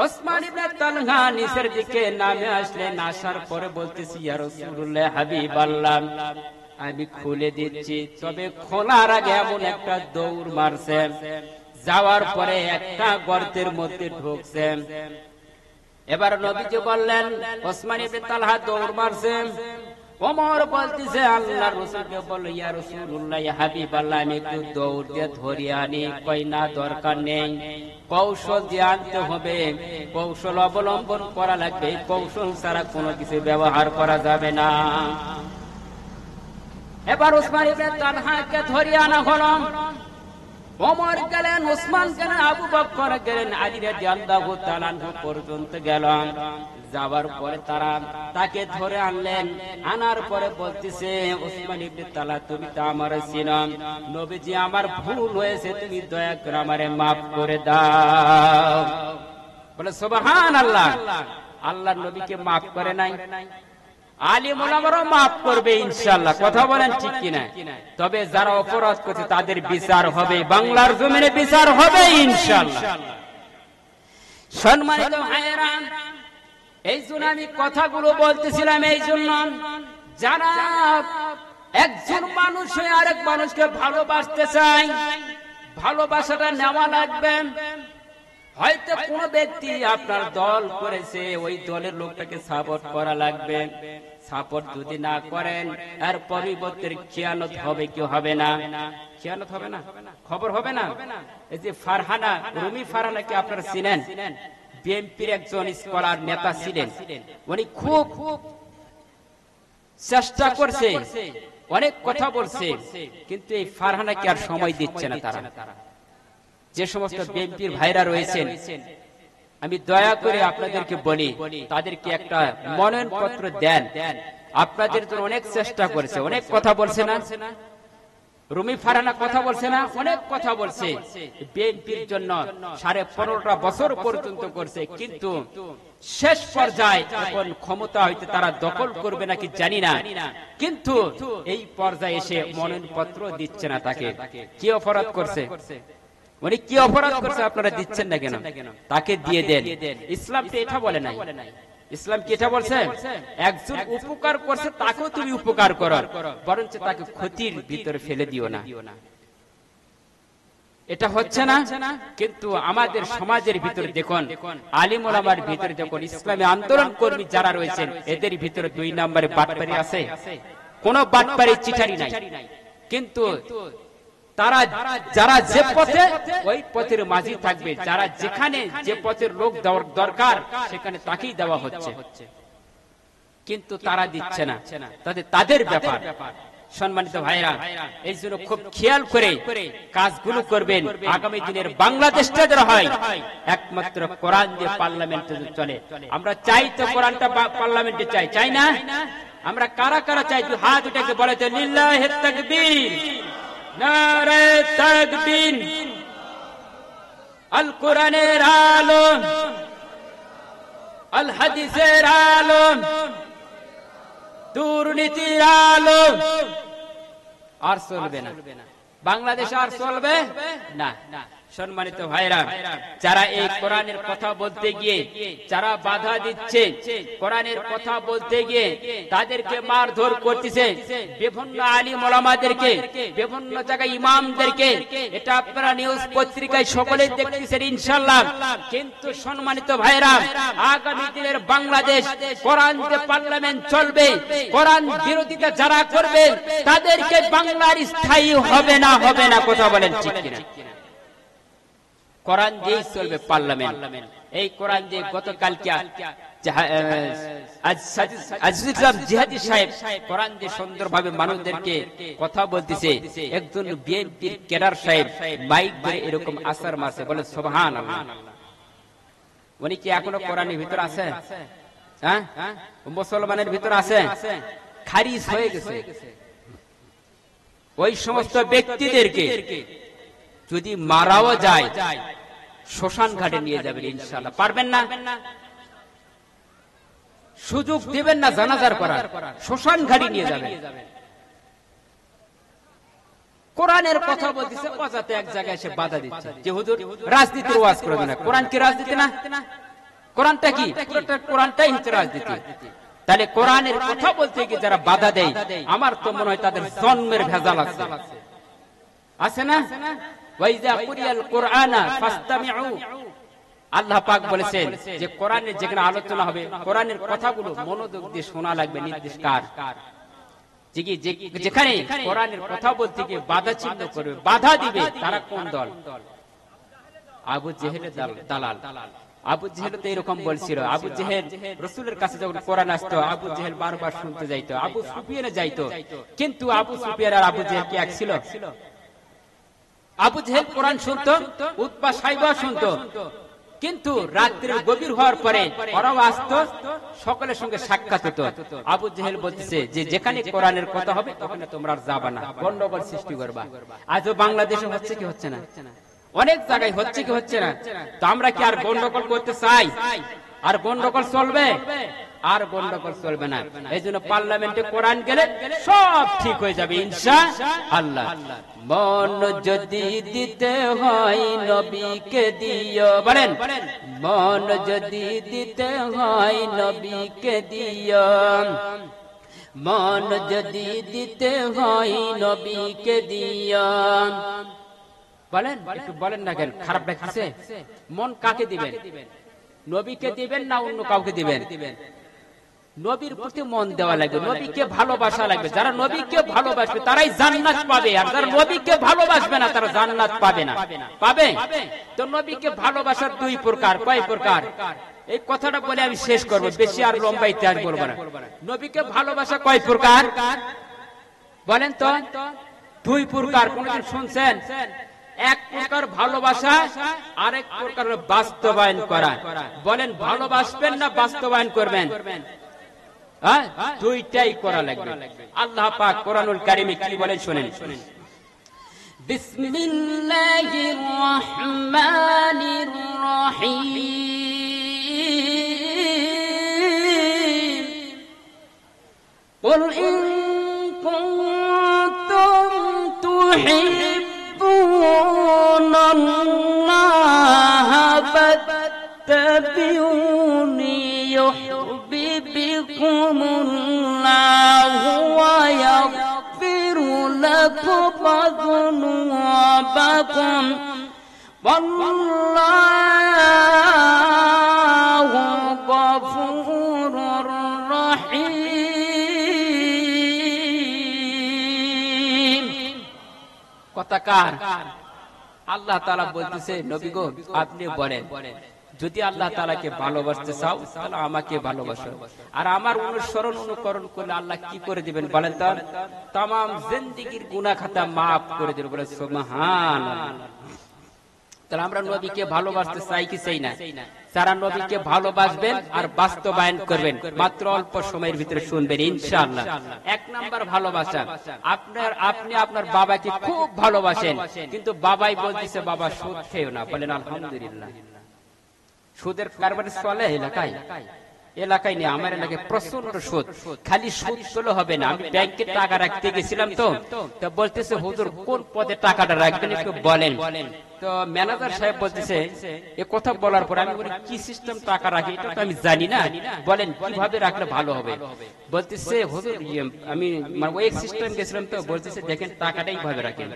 ওসমান ইবনে তালহা নিচের দিকে নামে আসলেন। আসার পরে বলতেছি, ইয়া রাসূলুল্লাহ হাবিবাল্লাহ, আমি খুলে দিচ্ছি। তবে খোলার আগে এমন একটা দৌড় মারছে, যাওয়ার পরে একটা গর্তের মধ্যে ঢুকছে। এবার নবীজি বললেন, ওসমান ইবনে তালহা দৌড় মারছে। ওমর বলতেছে, আল্লাহর রাসূলকে বল, ইয়া রাসূলুল্লাহ হাবিবাল্লাহ, আমি একটু দৌড় দিয়ে ধরিয়ে আনি। কই না, দরকার নেই, কৌশল দিয়ে আনতে হবে, কৌশল অবলম্বন করা লাগবে, কৌশল ছাড়া কোনো কিছু ব্যবহার করা যাবে না। এবার ওসমান ইবনে তালহাকে ধরিয়ে আনা হলো। ওমর গেলেন, ওসমান গেলেন, আবু বকর গেলেন, আলী রাদিয়াল্লাহু তাআলা আনহু পর্যন্ত গেলেন। যাওয়ার পরে তারা তাকে ধরে আনলেন। আনার পরে বলতেছে, ওসমান ইবনে তালহা তুমি তো আমার চিনো, নবীজি আমার ভুল হয়েছে, তুমি দয়া করে আমারে maaf করে দাও। বলে সুবহানাল্লাহ, আল্লাহর নবীকে maaf করে নাই, আলিম ওলামারাও maaf করবে ইনশাআল্লাহ। কথা বলেন ঠিক কিনা? তবে যারা অপরাধ করছে তাদের বিচার হবে, বাংলার জমিনে বিচার হবে ইনশাআল্লাহ। সম্মানিত ভাইয়েরা, এই জন্য আমি কথাগুলো বলতেছিলাম, এই জন্য যারা একজন মানুষ হয়ে আরেক মানুষকে ভালোবাসতে চায়, ভালোবাসাটা নেওয়া লাগবে। হয়তো কোন ব্যক্তি আপনার দল করেছে, ওই দলের লোকটাকে সাপোর্ট করা লাগবে। সাপোর্ট যদি না করেন, এর পরিবর্তে খিয়ানত হবে কি হবে না? খিয়ানত হবে না, খবর হবে না। এই যে ফারহানা, রুমি ফারহানাকে আপনারা চিনেন? বিএনপির একজন স্কলার নেতা ছিলেন। উনি খুব চেষ্টা করছে, অনেক কথা বলছে, কিন্তু এই ফারহানাকে আর সময় দিচ্ছে না তারা। যে সমস্ত বিএনপির ভাইরা রয়েছেন, আমি দয়া করে আপনাদেরকে বলি, তাদেরকে একটা মনোনয়নপত্র দেন। আপনাদের জন্য অনেক চেষ্টা করেছে, অনেক কথা বলছে না? রুমি ফারহানা কথা বলছে না? অনেক কথা বলছে বিএনপির জন্য, 15.5 বছর পর্যন্ত করছে। কিন্তু শেষ পর্যায়ে এখন ক্ষমতা হইতে তারা দখল করবে নাকি জানি না, কিন্তু এই পর্যায়ে এসে মনোনয়নপত্র দিচ্ছে না তাকে। কি অপরাধ করছে? উনি কি অপরাধ করছে আপনারা দিচ্ছেন না কেন? তাকে দিয়ে দেন। ইসলাম তো এটা বলে নাই। ইসলাম কি এটা বলছে? একজন উপকার করছে তাকেও তুমি উপকার করো, বরঞ্চ তাকে ক্ষতির ভিতরে ফেলে দিও না। এটা হচ্ছে না। কিন্তু আমাদের সমাজের ভিতরে দেখুন, আলিম ওলামার ভিতরে দেখুন, ইসলামী আন্দোলন কর্মী যারা রয়েছেন, এদের ভিতরে 2 নম্বরে বাটপারি আছে, কোন বাটপারি চিটারি নাই। কিন্তু তারা যারা যে পথে, ওই পথের মাঝি থাকবে, যারা যেখানে যে পথের লোক দরকার সেখানে তাকেই দেওয়া হচ্ছে, কিন্তু তারা দিচ্ছে না। তাদের ব্যাপার। সম্মানিত ভাইরা, এই জন্য খুব খেয়াল করে কাজগুলো করবেন। আগামী দিনের বাংলাদেশটা যেন হয় একমাত্র কোরআন দিয়ে পার্লামেন্টে চলে। আমরা চাই তো কোরআনটা পার্লামেন্টে চাই, চাই না? আমরা কারা কারা চাই? হাত উঠাকে বলে তো লিল্লাহি তাকবীর, নারে তাকবীর। আল কোরআনের আলো, আল হাদিসের আলো, দুর্নীতির আলো আর চলবে না। বাংলাদেশ আর চলবে না। সম্মানিত ভাইরা, যারা এই কোরআনের কথা বলতে গিয়ে যারা বাধা দিচ্ছে, কোরআনের কথা বলতে গিয়ে তাদেরকে মারধর করতেছে, বিভিন্ন আলিম ওলামাদেরকে, বিভিন্ন জায়গায় ইমামদেরকে, এটা আপনারা নিউজ পত্রিকায় সকলে দেখতেছেন ইনশাআল্লাহ। কিন্তু সম্মানিত ভাইরা, আগামী দিনের বাংলাদেশ কোরআন দিয়ে পার্লামেন্ট চলবে, কোরআন বিরোধিতা যারা করবে তাদেরকে বাংলার স্থায়ী হবে না, হবে না, কথা বলেন ঠিক কিনা? কোরআন দিয়েই চলবে পার্লামেন্ট। এই কোরআন দিয়ে গতকালকে জিহাদি সাহেব কোরআন দিয়ে সুন্দরভাবে মানুষদেরকে কথা বলতেছে। একজন বিএনপির ক্যাডার সাহেব মাইক ধরে এরকম আসার মারছে, বলে সুবহানাল্লাহ। উনি কি এখনো কোরআনের ভিতর আছে? হ্যাঁ, মুসলমানের ভিতর আছে? খারিজ হয়ে গেছে। ওই সমস্ত ব্যক্তিদেরকে যদি মারাও যায় শ্মশান ঘাটে নিয়ে যাবেন ইনশাআল্লাহ। পারবেন না? সুযোগ দিবেন না জানাজার করার, শ্মশান ঘাটে নিয়ে যাবেন। কোরআনের কথা বলতেছে, অজাতে এক জায়গায় এসে বাধা দিচ্ছে যে হুজুর রাজনীতির ওয়াজ করবে না। কোরআন কি রাজনীতি না? কোরআনটা কি? কোরআনটাই হচ্ছে রাজনীতি। তাহলে কোরআনের কথা বলতে গিয়ে যারা বাধা দেয়, আমার তো মনে হয় তাদের জন্মের ভেজাল আছে, আছে না? ওয়াইজা কুরিয়াল কুরআনা ফাসতামিউ, আল্লাহ পাক বলেছেন যে কোরআনের যেখানে আলোচনা হবে কোরআনের কথাগুলো মনোযোগ দিয়ে শোনা লাগবে। নির্দেশকার যেখানে কোরআনের কথা বলতে গিয়ে বাধা চিহ্ন করবে, বাধা দিবে, তারা কোন দল? আবু জেহেলের দালাল। আবু জেহেল তো এরকম বলছিল। আবু জেহেল রাসূলের কাছে যখন কোরআন আসতো, আবু জেহেল বারবার শুনতে যাইতো, আবু সুফিয়ানে যাইতো। কিন্তু আবু সুফিয়ান আর আবু জেহেল কি এক ছিল? আবু জেহেল কোরআন শুনতো, উতবা সাইবা শুনতো, কিন্তু রাত্রির গভীর হওয়ার পরে ওরাও আসতো, সকলের সঙ্গে সাক্ষাৎ হতো। আবু জেহেল বলতেছে যে যেখানে কোরআনের কথা হবে ওখানে তোমরা আর যাবা না, গন্ডগোল সৃষ্টি করবা। আজও বাংলাদেশে হচ্ছে কি হচ্ছে না? অনেক জায়গায় হচ্ছে কি হচ্ছে না? তো আমরা কি আর গন্ডগোল করতে চাই? আর গন্ডগোল চলবে? আর গন্ডগোল চলবে না। এই জন্য পার্লামেন্টে কোরআন গেলে সব ঠিক হয়ে যাবে ইনশাআল্লাহ। মন যদি দিতে হয় নবীকে দিও, বলেন মন যদি দিতে হয় নবীকে দিও, মন যদি দিতে হয় নবীকে দিও। বলেন, একটু বলেন না কেন? খারাপ লাগছে? মন কাকে দিবেন? নবীকে দিবেন না অন্য কাউকে দিবেন? নবীর প্রতি মন দেওয়া লাগবে, নবীকে ভালোবাসা লাগবে। যারা নবীকে ভালোবাসবে তারাই জান্নাত পাবে, আর যারা নবীকে ভালোবাসবে না তারা জান্নাত পাবে না। পাবে? তো নবীকে ভালোবাসার দুই প্রকার। কয় প্রকার? এই কথাটা বলে আমি শেষ করব, বেশি আর লম্বা ইতিহাস বলবো না। নবীকে ভালোবাসা কয় প্রকার বলেন তো? দুই প্রকার। কোনদিন শুনছেন? এক প্রকার ভালোবাসা, আরেক প্রকার বাস্তবায়ন করা। বলেন ভালোবাসবেন না বাস্তবায়ন করবেন? দুইটাই করা লাগবে। আল্লাহ পাক কোরআনুল কারীমে কি বলেন শুনেন। বিসমিল্লাহির রহমানির রহিম। কুল ইন কুনতুম তুহিব্বুনাল্লাহা ফাত্তাবিউনি يحببكمullahu wa yaghfir lakum dhunubakum wallahu ghafurur rahim। কথাকার আল্লাহ তাআলা বলতেছে, নবী গো আপনি বলেন যদি আল্লাহ তাআলাকে ভালোবাসতে চাও তাহলে আমাকে ভালোবাসো, আর আমার অনুসরণ অনুকরণ করলে আল্লাহ কি করে দিবেন বলেন তো? तमाम জিন্দেগীর গুনাহ খাতা maaf করে দিবেন। বলে সুবহানাল্লাহ। তাহলে আমরা নবীকে ভালোবাসতে চাই কি চাই না? যারা নবীকে ভালোবাসবেন আর বাস্তবায়ন করবেন, মাত্র অল্প সময়ের ভিতরে শুনবেন ইনশাআল্লাহ। এক নাম্বার ভালোবাসা, আপনি আপনার বাবাকে খুব ভালোবাসেন, কিন্তু বাবাই বলতেছে বাবা সুদ খেও না। বলেন আলহামদুলিল্লাহ। সুদের কারবারে চলে এলাকায়? এলাকায় নেই, আমার এলাকায় প্রচন্ড সুদ। খালি সুদ তোলা হবে না। আমি ব্যাংকে টাকা রাখতে গেছিলাম, তো বলতেছে হুজুর কোন পদে টাকাটা রাখবেন একটু বলেন। তো ম্যানেজার সাহেব বলতেছে এ কথা বলার পর আমি বলি কি সিস্টেম টাকা রাখি এটা তো আমি জানি না, বলেন কিভাবে রাখলে ভালো হবে। বলতেছে হুজুর আমি মানে ওই সিস্টেম গেছিলাম, তো বলতেছে দেখেন টাকাটা এইভাবে রাখেন,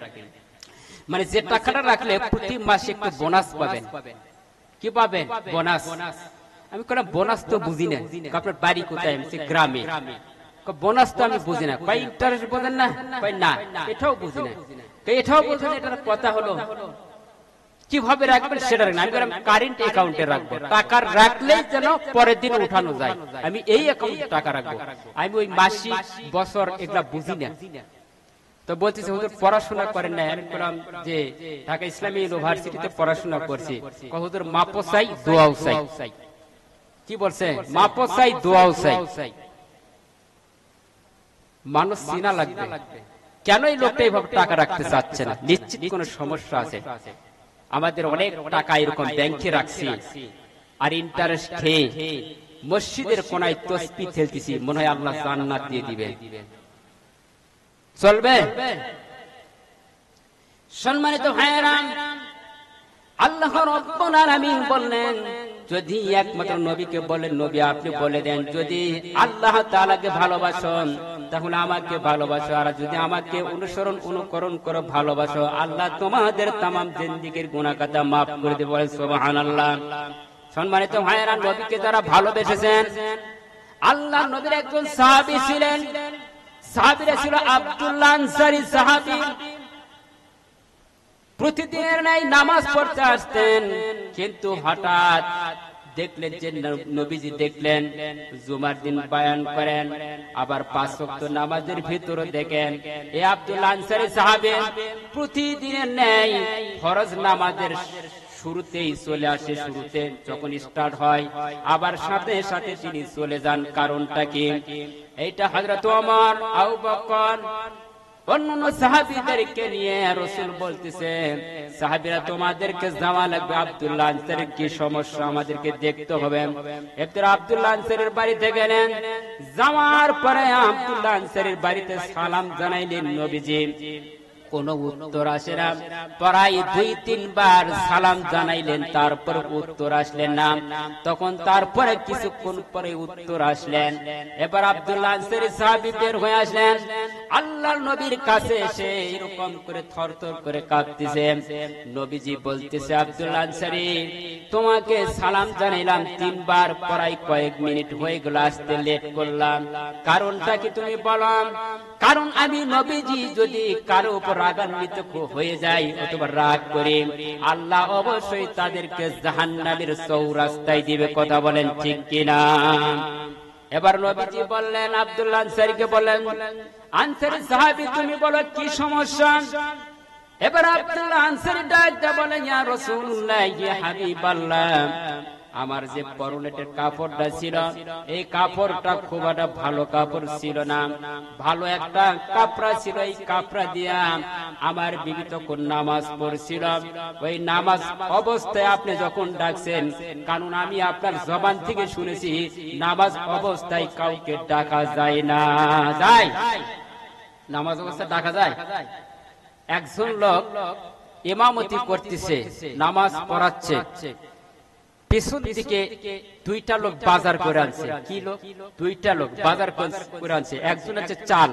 মানে যে টাকাটা রাখলে প্রতি মাসে একটু বোনাস পাবেন। কি পাবেন? বোনাস। আমি কোনো বোনাস তো বুঝি না, আপনার বাড়ি কোথায়? আমি গ্রামে। বোনাস তো আমি বুঝি না। কয় ইন্টারেস্ট বোঝেন না? কয় না, এটাও বুঝি না। এটাও বুঝি না, এটার কথা হলো কিভাবে রাখবেন সেটা রাখবেন। আমি বললাম কারেন্ট অ্যাকাউন্টে রাখবো, টাকা রাখলেই যেন পরের দিন উঠানো যায়, আমি এই অ্যাকাউন্টে টাকা রাখবো। আমি ওই মাসিক বছর এগুলা বুঝি না। তো বলতেছে হুজুর পড়াশোনা করেন না? আমি বললাম যে ঢাকা ইসলামী ইউনিভার্সিটিতে পড়াশোনা করছি। হুজুর মাপও চাই দোয়াও চাই। কি বলছে? মাপও চাই দোয়াও চাই। মানুষ চিনা লাগবে, কেন এই লোকটা এইভাবে টাকা রাখতে চাচ্ছে না? নিশ্চিত কোনো সমস্যা আছে। আমাদের অনেক টাকা এরকম ব্যাংকে রাখছি, আর ইন্টারেস্ট খেয়ে মসজিদের কোনায় তসবিহ ফেলতেছি, মনে হয় আল্লাহ জান্নাত দিয়ে দিবে। চলবে? সম্মানিত ভাইয়েরা, আল্লাহ রাব্বুল আলামিন বললেন যদি একমাত্র নবীকে বলেন, নবী আপনি বলে দেন যদি আল্লাহ তাআলাকে ভালোবাসেন তাহলে আমাকে ভালোবাসো, আর যদি আমাকে অনুকরণ করো ভালোবাসো, আল্লাহ তোমাদের তামাম জিন্দেগীর গুনাহ খাতা maaf করে দেবে। বলেন সুবহানাল্লাহ। সম্মানিত ভাইয়েরা, নবীকে যারা ভালোবেসেছেন, আল্লাহ নবীর একজন সাহাবী ছিলেন, সাহাবীরা ছিল আব্দুল্লাহ আনসারী সাহাবী। প্রতিদিনের ন্যায় নামাজ পড়তে আসতেন, কিন্তু হঠাৎ দেখলেন যে নবীজি দেখলেন জুমার দিন বয়ান করেন, আবার 5 ওয়াক্ত নামাজের ভিতরে দেখেন এই আব্দুল্লাহ আনসারী সাহাবী প্রতিদিনের ন্যায় ফরজ নামাজের শুরুতেই চলে আসে, শুরুতে যখন স্টার্ট হয় আবার সাথে সাথে তিনি চলে যান। কারণটা কি? এইটা হযরত ওমর, আবু বকর, অন্যান্য সাহাবীদেরকে নিয়ে রাসূল বলতেছে সাহাবীরা তোমাদেরকে যাওয়া লাগবে, আব্দুল্লাহ আনসারীর কি সমস্যা আমাদেরকে দেখতে হবে। এরপর আব্দুল্লাহ আনসারীর বাড়িতে গেলেন, যাওয়ার পরে আব্দুল্লাহ আনসারীর বাড়িতে সালাম জানাইলেন নবীজি, কোন উত্তর আসে না। প্রায় 2-3 বার সালাম জানাইলেন, তারপর উত্তর আসলেন না। তখন তারপরে কিছুক্ষণ পরে উত্তর আসলেন। এবার আব্দুল্লাহ আনসারী সাহাবী বের হয়ে আসলেন, আল্লাহর নবীর কাছে এসে এরকম করে থরথর করে কাঁপতেছে। নবীজি বলতেছে আব্দুল্লাহ আনসারী তোমাকে সালাম জানাইলাম 3 বার, প্রায় কয়েক মিনিট হয়ে গেল, আসতে লেট করলাম, কারণটা কি তুমি বলো? কারণ আমি নবীজি যদি কারো উপর রাগান্বিত হয়ে যায় অথবা রাগ করে, আল্লাহ অবশ্যই তাদেরকে জাহান্নামের চৌরাস্তায় দিবে। কথা বলেন ঠিক কিনা? এবার নবীজি বললেন আব্দুল্লাহ আনসারীকে বললেন, আনসারী সাহাবী তুমি বলো কি সমস্যা? এবার আব্দুল্লাহ আনসারী ডাকতে বলেন, ইয়া রাসূলুল্লাহ, ইয়া হাবিবাল্লাহ, আমার যে পরনের কাপড়টা ছিল এই কাপড়টা খুব একটা ভালো কাপড় ছিল না, ভালো একটা কাপড়া ছিল, এই কাপড়া দিয়া আমার বিবি তখন নামাজ পড়ছিল। ওই নামাজ অবস্থায় আপনি যখন ডাকছেন, কারণ আমি আপনার জবান থেকে শুনেছি নামাজ অবস্থায় কাউকে ডাকা যায় না। যায়? নামাজ অবস্থায় ডাকা যায়? একজন লোক ইমামতি করতেছে, নামাজ পড়াচ্ছে, পিছন দিকে 2টা লোক বাজার করে আনছে। কি লোক? 2টা লোক বাজার করে আনছে। একজন আছে চাল,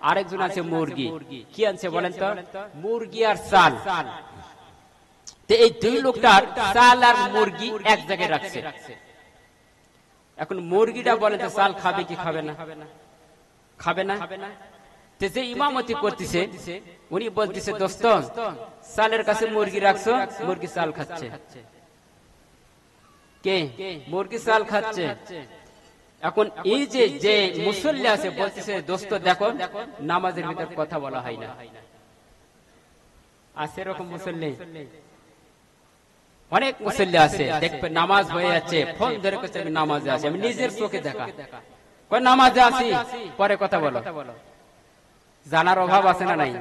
আরেকজন আছে মুরগি। কি আনছে বলেন তো? মুরগি আর চাল। তো এই 2 লোকটার চাল আর মুরগি এক জায়গায় রাখছে। এখন মুরগিটা বলেন তো চাল খাবে কি খাবে না? খাবে না। তো যে ইমামতি করতেছে উনি বলতেছে, দোস্ত চালের কাছে মুরগি রাখছো, মুরগি চাল খাচ্ছে। কে? মুরগি চাল খাচ্ছে। এখন এই যে যে মুসল্লি আছে বলতেছে, দোস্ত দেখো নামাজের ভিতর কথা বলা হয় না। আছে এরকম মুসল্লি? অনেক মুসল্লি আছে, দেখবে নামাজ হয়ে যাচ্ছে, ফোন ধরে করছে আমি নামাজে আছি, আমি নিজের চোখে দেখা, কই নামাজে আছি, পরে কথা বলো। জানার অভাব আছে না নাই?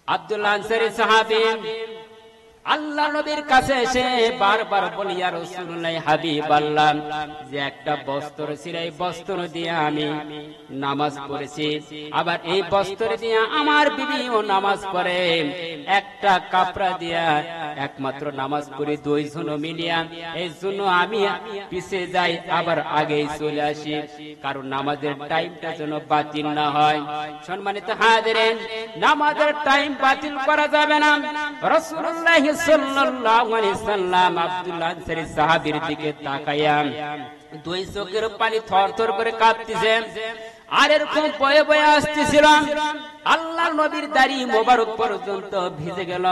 আব্দুল্লাহ আনসারী সাহাবী আল্লাহ নবীর কাছে এসে বারবার বলি, ইয়া রাসূলুল্লাহ হাবিবাল্লাহ, যে একটা বস্ত্র ছিল, এই বস্ত্র দিয়ে আমি নামাজ পড়েছি, আবার এই বস্ত্র দিয়ে আমার বিবিও নামাজ পড়ে, একটা কাপড়া দিয়া একমাত্র নামাজ পড়ি দুইজন মিলিয়া, এই জন্য আমি পিছে যাই আবার আগেই চলে আসি, কারণ নামাজের টাইমটা যেন বাতিল না হয়। সম্মানিত হাজিরিন, নামাজের টাইম বাতিল করা যাবে না। রাসূলুল্লাহ সাল্লাল্লাহু আলাইহি সাল্লাম আব্দুল্লাহ আনসারী সাহাবীর দিকে তাকায়া দুই চোখের পানি থরথর করে কাঁপতেছে, আর এরকম বয়ে বয়ে আসতেছিল। আল্লাহ নবীর দাড়ি মোবারক পর্যন্ত ভিজে গেল,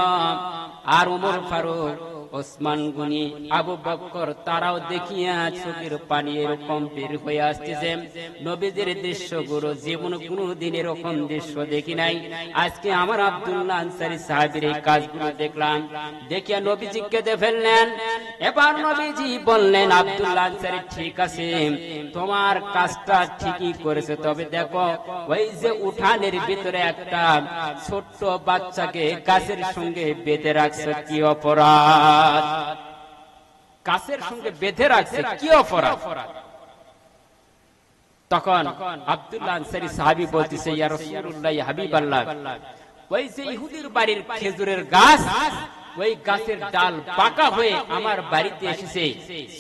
আর ওমর ফারুক, ওসমান গনি, আবু বকর তারাও দেখিয়া চোখের পানি এরকম বের হয়ে আসতেছে। নবীদের দৃশ্যগুলো জীবন কোনদিন এরকম দৃশ্য দেখি নাই। আজকে আমার আব্দুল্লাহ আনসারী সাহাবীর এই কাজগুলো দেখলাম, দেখিয়া নবীজি কেঁদে ফেললেন। এবার নবীজি বললেন, আব্দুল্লাহ আনসারী, ঠিক আছে, তোমার কাজটা ঠিকই করেছে, তবে দেখো ওই যে উঠানের ভিতরে একটা ছোট্ট বাচ্চাকে গাছের সঙ্গে বেঁধে রাখছে, কি অপরাধ? গাছের সঙ্গে বেঁধে রাখছে, কি অপরাধ? তখন আব্দুল্লাহ আনসারী সাহাবী বলতেছে, ইয়া রাসূলুল্লাহ হাবিবাল্লাহ, ওই যে ইহুদির বাড়ির খেজুরের গাছ, ওই গাছের ডাল পাকা হয়ে আমার বাড়িতে এসেছে,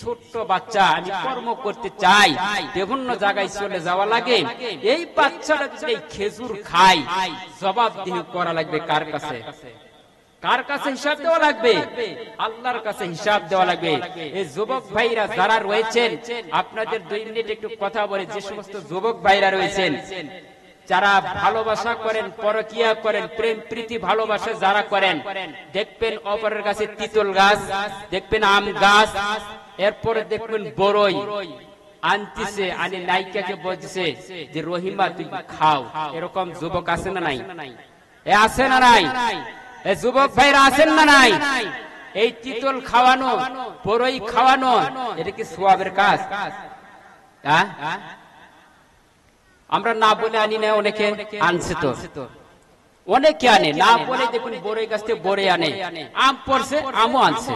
ছোট্ট বাচ্চা, আমি কর্ম করতে চাই, বিভিন্ন জায়গায় চলে যাওয়া লাগে, এই বাচ্চাটা যদি খেজুর খায়, জবাবদিহি করা লাগবে কার কাছে? কার কাছে হিসাব দেওয়া লাগবে? আল্লাহর কাছে হিসাব দেওয়া লাগবে। এই যুবক ভাইরা যারা রয়েছেন, আপনাদের 2 মিনিট একটু কথা বলে, যে সমস্ত যুবক ভাইরা রয়েছেন যারা ভালোবাসা করেন, পরকিয়া করেন, প্রেম প্রীতি ভালোবাসা যারা করেন, দেখবেন অপরের কাছে তিতল গাছ, দেখবেন আম গাছ, এরপরে দেখবেন বড়ই আনতিছে, আনি নায়িকাকে বলছে যে রহিমা তুই খাও, এরকম যুবক আছে না নাই? এ আছে না নাই? এই যুবক ভাইরা আছেন না নাই? এই তিতল খাওয়ানো, বড়ই খাওয়ানো, এটা কি সওয়াবের কাজ? আমরা না বলে আনি না, অনেকে আনছে, তো অনেকে আনে না বলে, দেখুন বড়ই গাছ থেকে বড়ই আনে, আম পড়ছে আমও আনছে,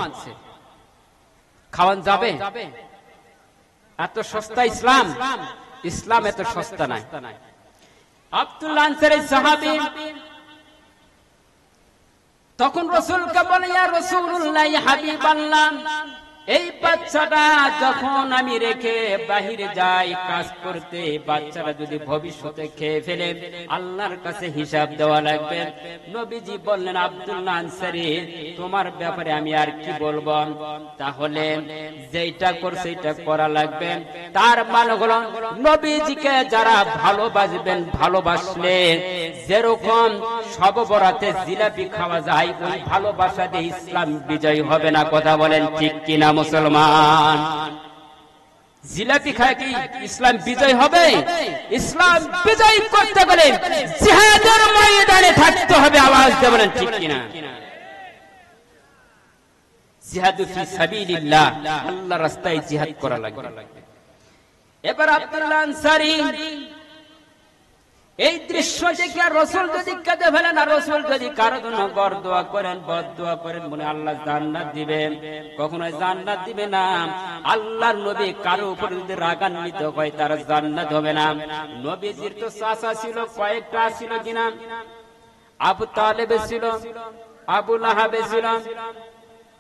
খাওয়ান যাবে? এত সস্তা ইসলাম? ইসলাম এত সস্তা নাই। আব্দুল্লাহ আনসারী সাহাবী তখন রাসূলকে বলে, ইয়া রাসূলুল্লাহ হাবিবাল্লাহ, এই বাচ্চাটা যখন আমি রেখে বাহিরে যাই কাজ করতে, বাচ্চাটা যদি ভবিষ্যতে খেয়ে ফেলে, আল্লাহর কাছে হিসাব দেওয়া লাগবে। নবীজি বললেন, আব্দুল্লাহ আনসারী, তোমার ব্যাপারে আমি আর কি বলবো, তাহলে যেটা করছে এটা করা লাগবে। তার মানে হলো, নবীজিকে যারা ভালোবাসবেন, ভালোবাসলে যেরকম সব বরাতে জিলাপি খাওয়া যায়, ওই ভালোবাসা দিয়ে ইসলাম বিজয় হবে না। কথা বলেন ঠিক কিনা মুসলমান? জিলাপি খায় কি ইসলাম বিজয় হবে? ইসলাম বিজয় করতে গেলে জিহাদের ময়দানে থাকতে হবে। আওয়াজ দিয়ে বলেন ঠিক কিনা? জিহাদু ফি সাবিলিল্লাহ, আল্লাহর রাস্তায় জিহাদ করা লাগবে। এবার আব্দুল্লাহ আনসারী এই দৃশ্য দেখে রাসূল যদি কাঁদে ফেলেন, আর রাসূল যদি কারো জন্য বরদোয়া করেন, বদদোয়া করেন, মনে আল্লাহ জান্নাত দিবেন, কখনোই জান্নাত দিবে না। আল্লাহর নবী কারো উপর যদি রাগান্বিত হয়, তার জান্নাত হবে না। নবীজির তো চাচা ছিল, কয়েকটা ছিল কিনা? আবু তালেব ছিল, আবু লাহাব ছিল,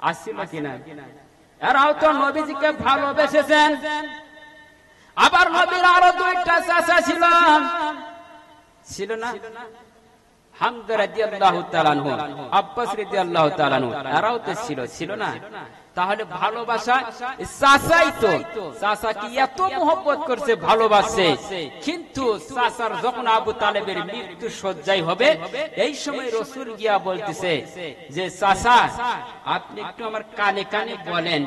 আসছিল কিনা? এরাও তো নবীজিকে ভালোবেসেছেন। আবার নবীর আরো 2টা চাচা ছিল, ছিল না? হামজা রাদিয়াল্লাহু তাআলা আনহু, আব্বাস রাদিয়াল্লাহু তাআলা আনহু, এরাও তো ছিল না? তাহলে ভালোবাসা চাচাই তো, চাচা কি এত মহব্বত করছে, ভালোবাসে, কিন্তু চাচার যখন আবু তালেবের মৃত্যু শয্যায় হবে, এই সময় রাসূল গিয়া বলতেছে যে, চাচা আপনি একটু আমার কানে কানে বলেন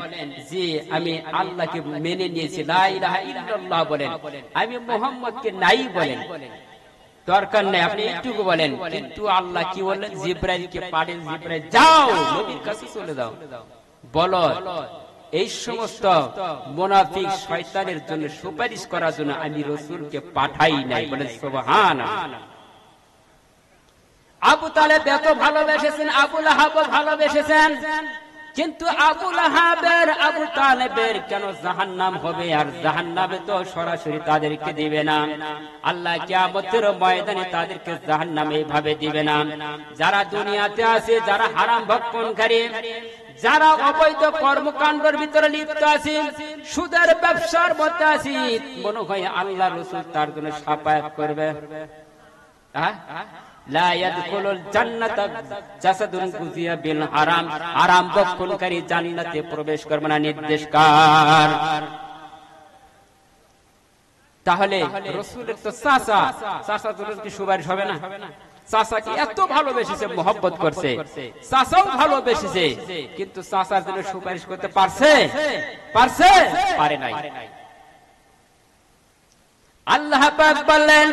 যে আমি আল্লাহকে মেনে নিয়েছি, লা ইলাহা ইল্লাল্লাহ বলেন, আমি মুহাম্মদকে নাই বলেন, দরকার নেই, আপনি একটুকু বলেন। কিন্তু আল্লাহ কি বললেন? জিবরাইলকে পাঠান, জিবরাইল যাও নবীর কাছে চলে যাও, বলো এই সমস্ত মুনাফিক শয়তানের জন্য সুপারিশ করার জন্য আমি রাসূলকে পাঠাই নাই। বলেন সুবহানাল্লাহ। আবু তালেব এত ভালোবেসেছেন, আবু লাহাবও ভালোবেসেছেন, কিন্তু আবু লাহাবের আবু তালেবের কেন জাহান্নাম হবে? আর জাহান্নামে তো সরাসরি তাদেরকে দিবে না, আল্লাহ কিয়ামতের ময়দানে তাদেরকে জাহান্নামে এইভাবে দিবে না। যারা দুনিয়াতে আছে, যারা হারাম ভক্ষণকারী, যারা অবৈধ কর্মকাণ্ডের ভিতরে লিপ্ত আছে, সুদের ব্যবসার মধ্যে আছে, মনে হয় আল্লাহ রাসূল তার জন্য শাফায়াত করবে। লা ইয়াদখুলুল জান্নাতা জাসাদুন গুযিয়া বিল হারাম, হারাম ভক্ষণকারী জান্নাতে প্রবেশ করবে না, নির্দেশকার। তাহলে রাসূলের তো চাচা জন্য কি সুপারিশ হবে না? চাচাকে এত ভালোবেসেছে, মহব্বত করছে, চাচাও ভালোবেসেছে, কিন্তু চাচার জন্য সুপারিশ করতে পারছে? পারে নাই। আল্লাহ পাক বললেন,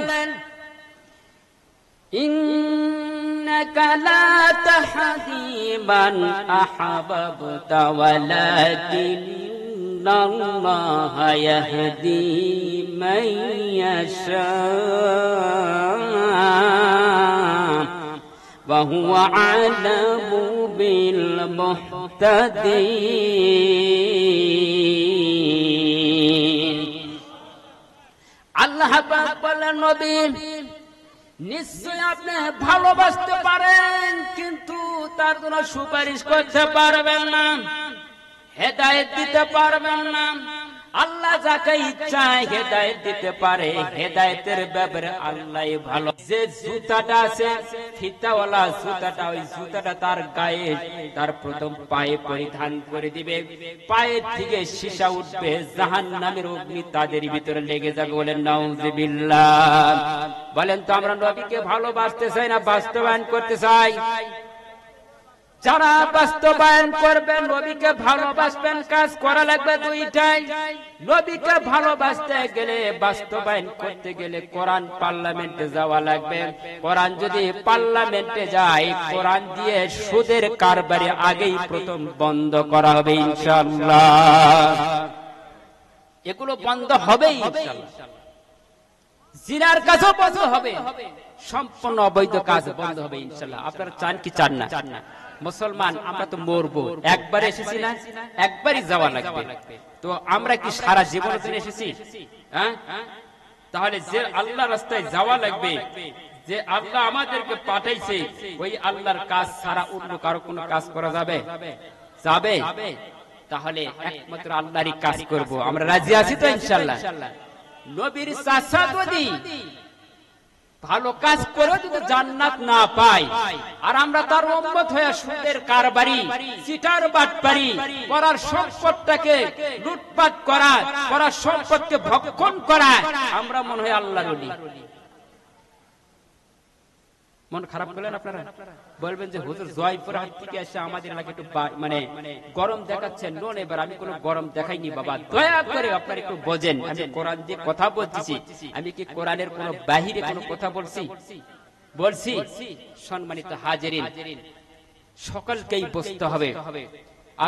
ইন্নাকা লা তাহদি মান আহাবাবতা ওয়ালাকিন্নাল্লাহা ইয়াহদি মান ইয়াশা ওয়া হুয়া আ'লামু বিল মুহতাদিন। আল্লাহ পাক বলেন, নবী নিশ্চয় আপনি ভালোবাসতে পারেন, কিন্তু তার জন্য সুপারিশ করতে পারবেন না, হেদায়েত দিতে পারবেন না। আল্লাহ যাকে ইচ্ছা হেদায়েত দিতে পারে, হেদায়েতের ব্যাপারে আল্লাহই ভালো। যে জুতাটা আছে ফিতাওয়ালা জুতাটা, ওই জুতাটা তার গায়ে, তার প্রথম পায়ে পরিধান করে দিবে, পায়ের থেকে সীসা উঠবে, জাহান্নামের অগ্নি তাদের ভিতরে লেগে যাবে। বলেন নাউযুবিল্লাহ। বলেন তো আমরা নবীকে ভালোবাসতে চাই না বাস্তবায়ন করতে চাই? যারা বাস্তবায়ন করবেন, নবীকে ভালোবাসবেন, কাজ করা লাগবে দুইটাই। নবীকে ভালোবাসতে গেলে, বাস্তবায়ন করতে গেলে কোরআন পার্লামেন্টে যাওয়া লাগবে। কোরআন যদি পার্লামেন্টে যায়, কোরআন দিয়ে সুদের কারবারি আগেই প্রথম বন্ধ করা হবে ইনশাআল্লাহ। এগুলো বন্ধ হবেই ইনশাআল্লাহ। জিনার কাজও বন্ধ হবে, সম্পূর্ণ অবৈধ কাজ বন্ধ হবে ইনশাআল্লাহ। আপনারা চান কি চান না? মুসলমান আমরা তো মরবো, একবার এসেছি না, একবারই যাওয়া লাগবে। তো আমরা কি সারা জীবনের জন্য এসেছি? তাহলে যে আল্লাহর রাস্তায় যাওয়া লাগবে, যে আল্লাহ আমাদেরকে পাঠাইছে, ওই আল্লাহর কাজ ছাড়া অন্য কারো কোনো কাজ করা যাবে? তাহলে একমাত্র আল্লাহরই কাজ করব। আমরা রাজি আছি তো ইনশাআল্লাহ? নবীর চাচা যদি ভালো কাজ করে যদি জান্নাত না পায়, আর আমরা তার উম্মত হয়ে সুদের কারবারি, চিটার বাটপারি করার, সম্পদটাকে লুটপাট করা, করার সম্পদকে ভক্ষণ করা, আমরা মনে হয় আল্লাহর ওলি। মন খারাপ করলেন আপনারা? বলবেন যে হুজুর জয়পুরহাট থেকে এসে আমাদের এলাকায় একটু মানে গরম দেখাচ্ছেন। নোন, এবার আমি কোনো গরম দেখাইনি বাবা, দয়া করে আপনারা একটু বোঝেন। আমি কোরআন দিয়ে কথা বলতেছি, আমি কি কোরআনের কোনো বাহিরে কোনো কথা বলছি? সম্মানিত হাজিরিন, সকলকেই বুঝতে হবে।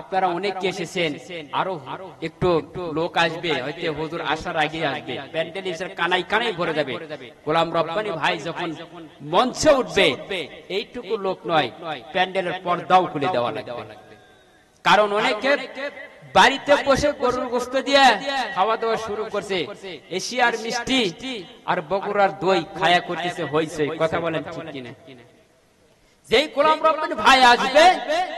আপনারা অনেকে এসেছেন, আরো একটু লোক আসবে, হয়তো হুজুর আসার আগে আসবে, প্যান্ডেল এসে কানাই কানাই ভরে যাবে। গোলাম রব্বানী ভাই যখন মঞ্চে উঠবে, এইটুকু লোক নয়, প্যান্ডেলের পর্দাও খুলে দেওয়া লাগবে। কারণ অনেকে বাড়িতে বসে গরুর গোশত দিয়ে খাওয়া দাওয়া শুরু করছে, এশিয়ার মিষ্টি আর বগুড়ার দই খায়া করতেছে, হইছে। কথা বলেন ঠিক কিনা? যেই গোলাম রব্বানী ভাই আসবে,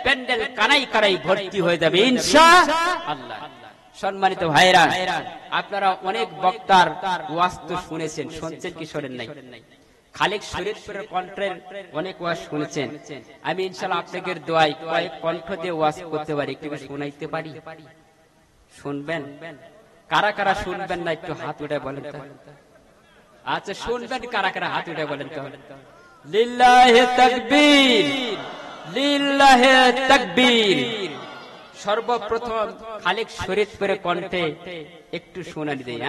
প্যান্ডেল কানাই কানাই ভর্তি হয়ে যাবে ইনশাআল্লাহ। সম্মানিত ভাইরা, আপনারা অনেক বক্তার ওয়াজ তো শুনেছেন, শুনছেন কি শোনেন নাই? খালেক শরীফের কণ্ঠের অনেক ওয়াজ শুনেছেন। আমি ইনশাআল্লাহ আপনাদের দোয়ায় কয়েক কণ্ঠ দিয়ে ওয়াজ করতে পারি, একটু শোনাইতে পারি। শুনবেন? কারা কারা শুনবেন না একটু হাত উঠে বলেন তো। আচ্ছা শুনবেন, কারা কারা হাত উঠে বলেন তো। লিল্লাহে তাকবীর, লিল্লাহে তাকবীর। সর্বপ্রথম খালেক শরীফের কণ্ঠে একটু শোনানি দেই।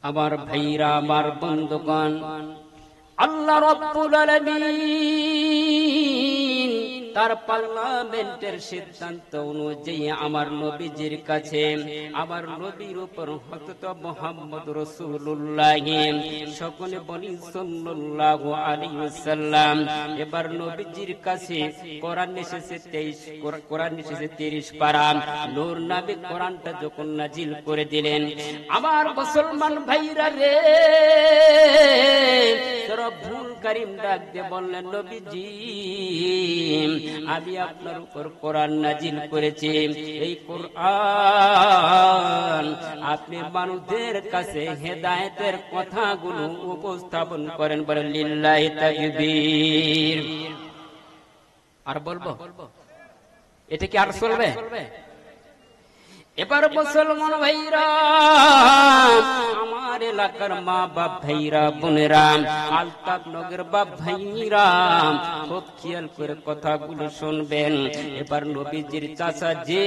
আমার ভাইরা, আমার বন্ধুগণ, আল্লাহ রাব্বুল আলামিন তার পার্লামেন্টের সিদ্ধান্ত অনুযায়ী আমার নবীজির কাছে আমার নবীর উপর হযরত মুহাম্মদ রাসূলুল্লাহ সকলে বলি সাল্লাল্লাহু আলাইহি ওয়াসাল্লাম। এবার নবীজির কাছে কোরআন এসেছে 23 কোরআন এসেছে 30 পারা নূর নামে কোরআনটা যখন নাজিল করে দিলেন, আমার মুসলমান ভাইরা রে, রব্বুল কারীম ডাক দিয়ে বললেন, নবীজি আমি আপনার উপর কোরআন নাজিল করেছি, এই কোরআন আপনি মানুষদের কাছে হেদায়েতের কথাগুলো উপস্থাপন করেন। বলেন লিল্লাহি তাকবীর। আর বলবো এটা কি আর চলবে? এবার মুসলমান ভাইরা, আমার এলাকার মা বাপ ভাইরা বোনেরা, আলতাফ নগর বাপ ভাইরা, খুব খেয়াল করে কথাগুলো শুনবেন। এবার নবীজির চাচা যে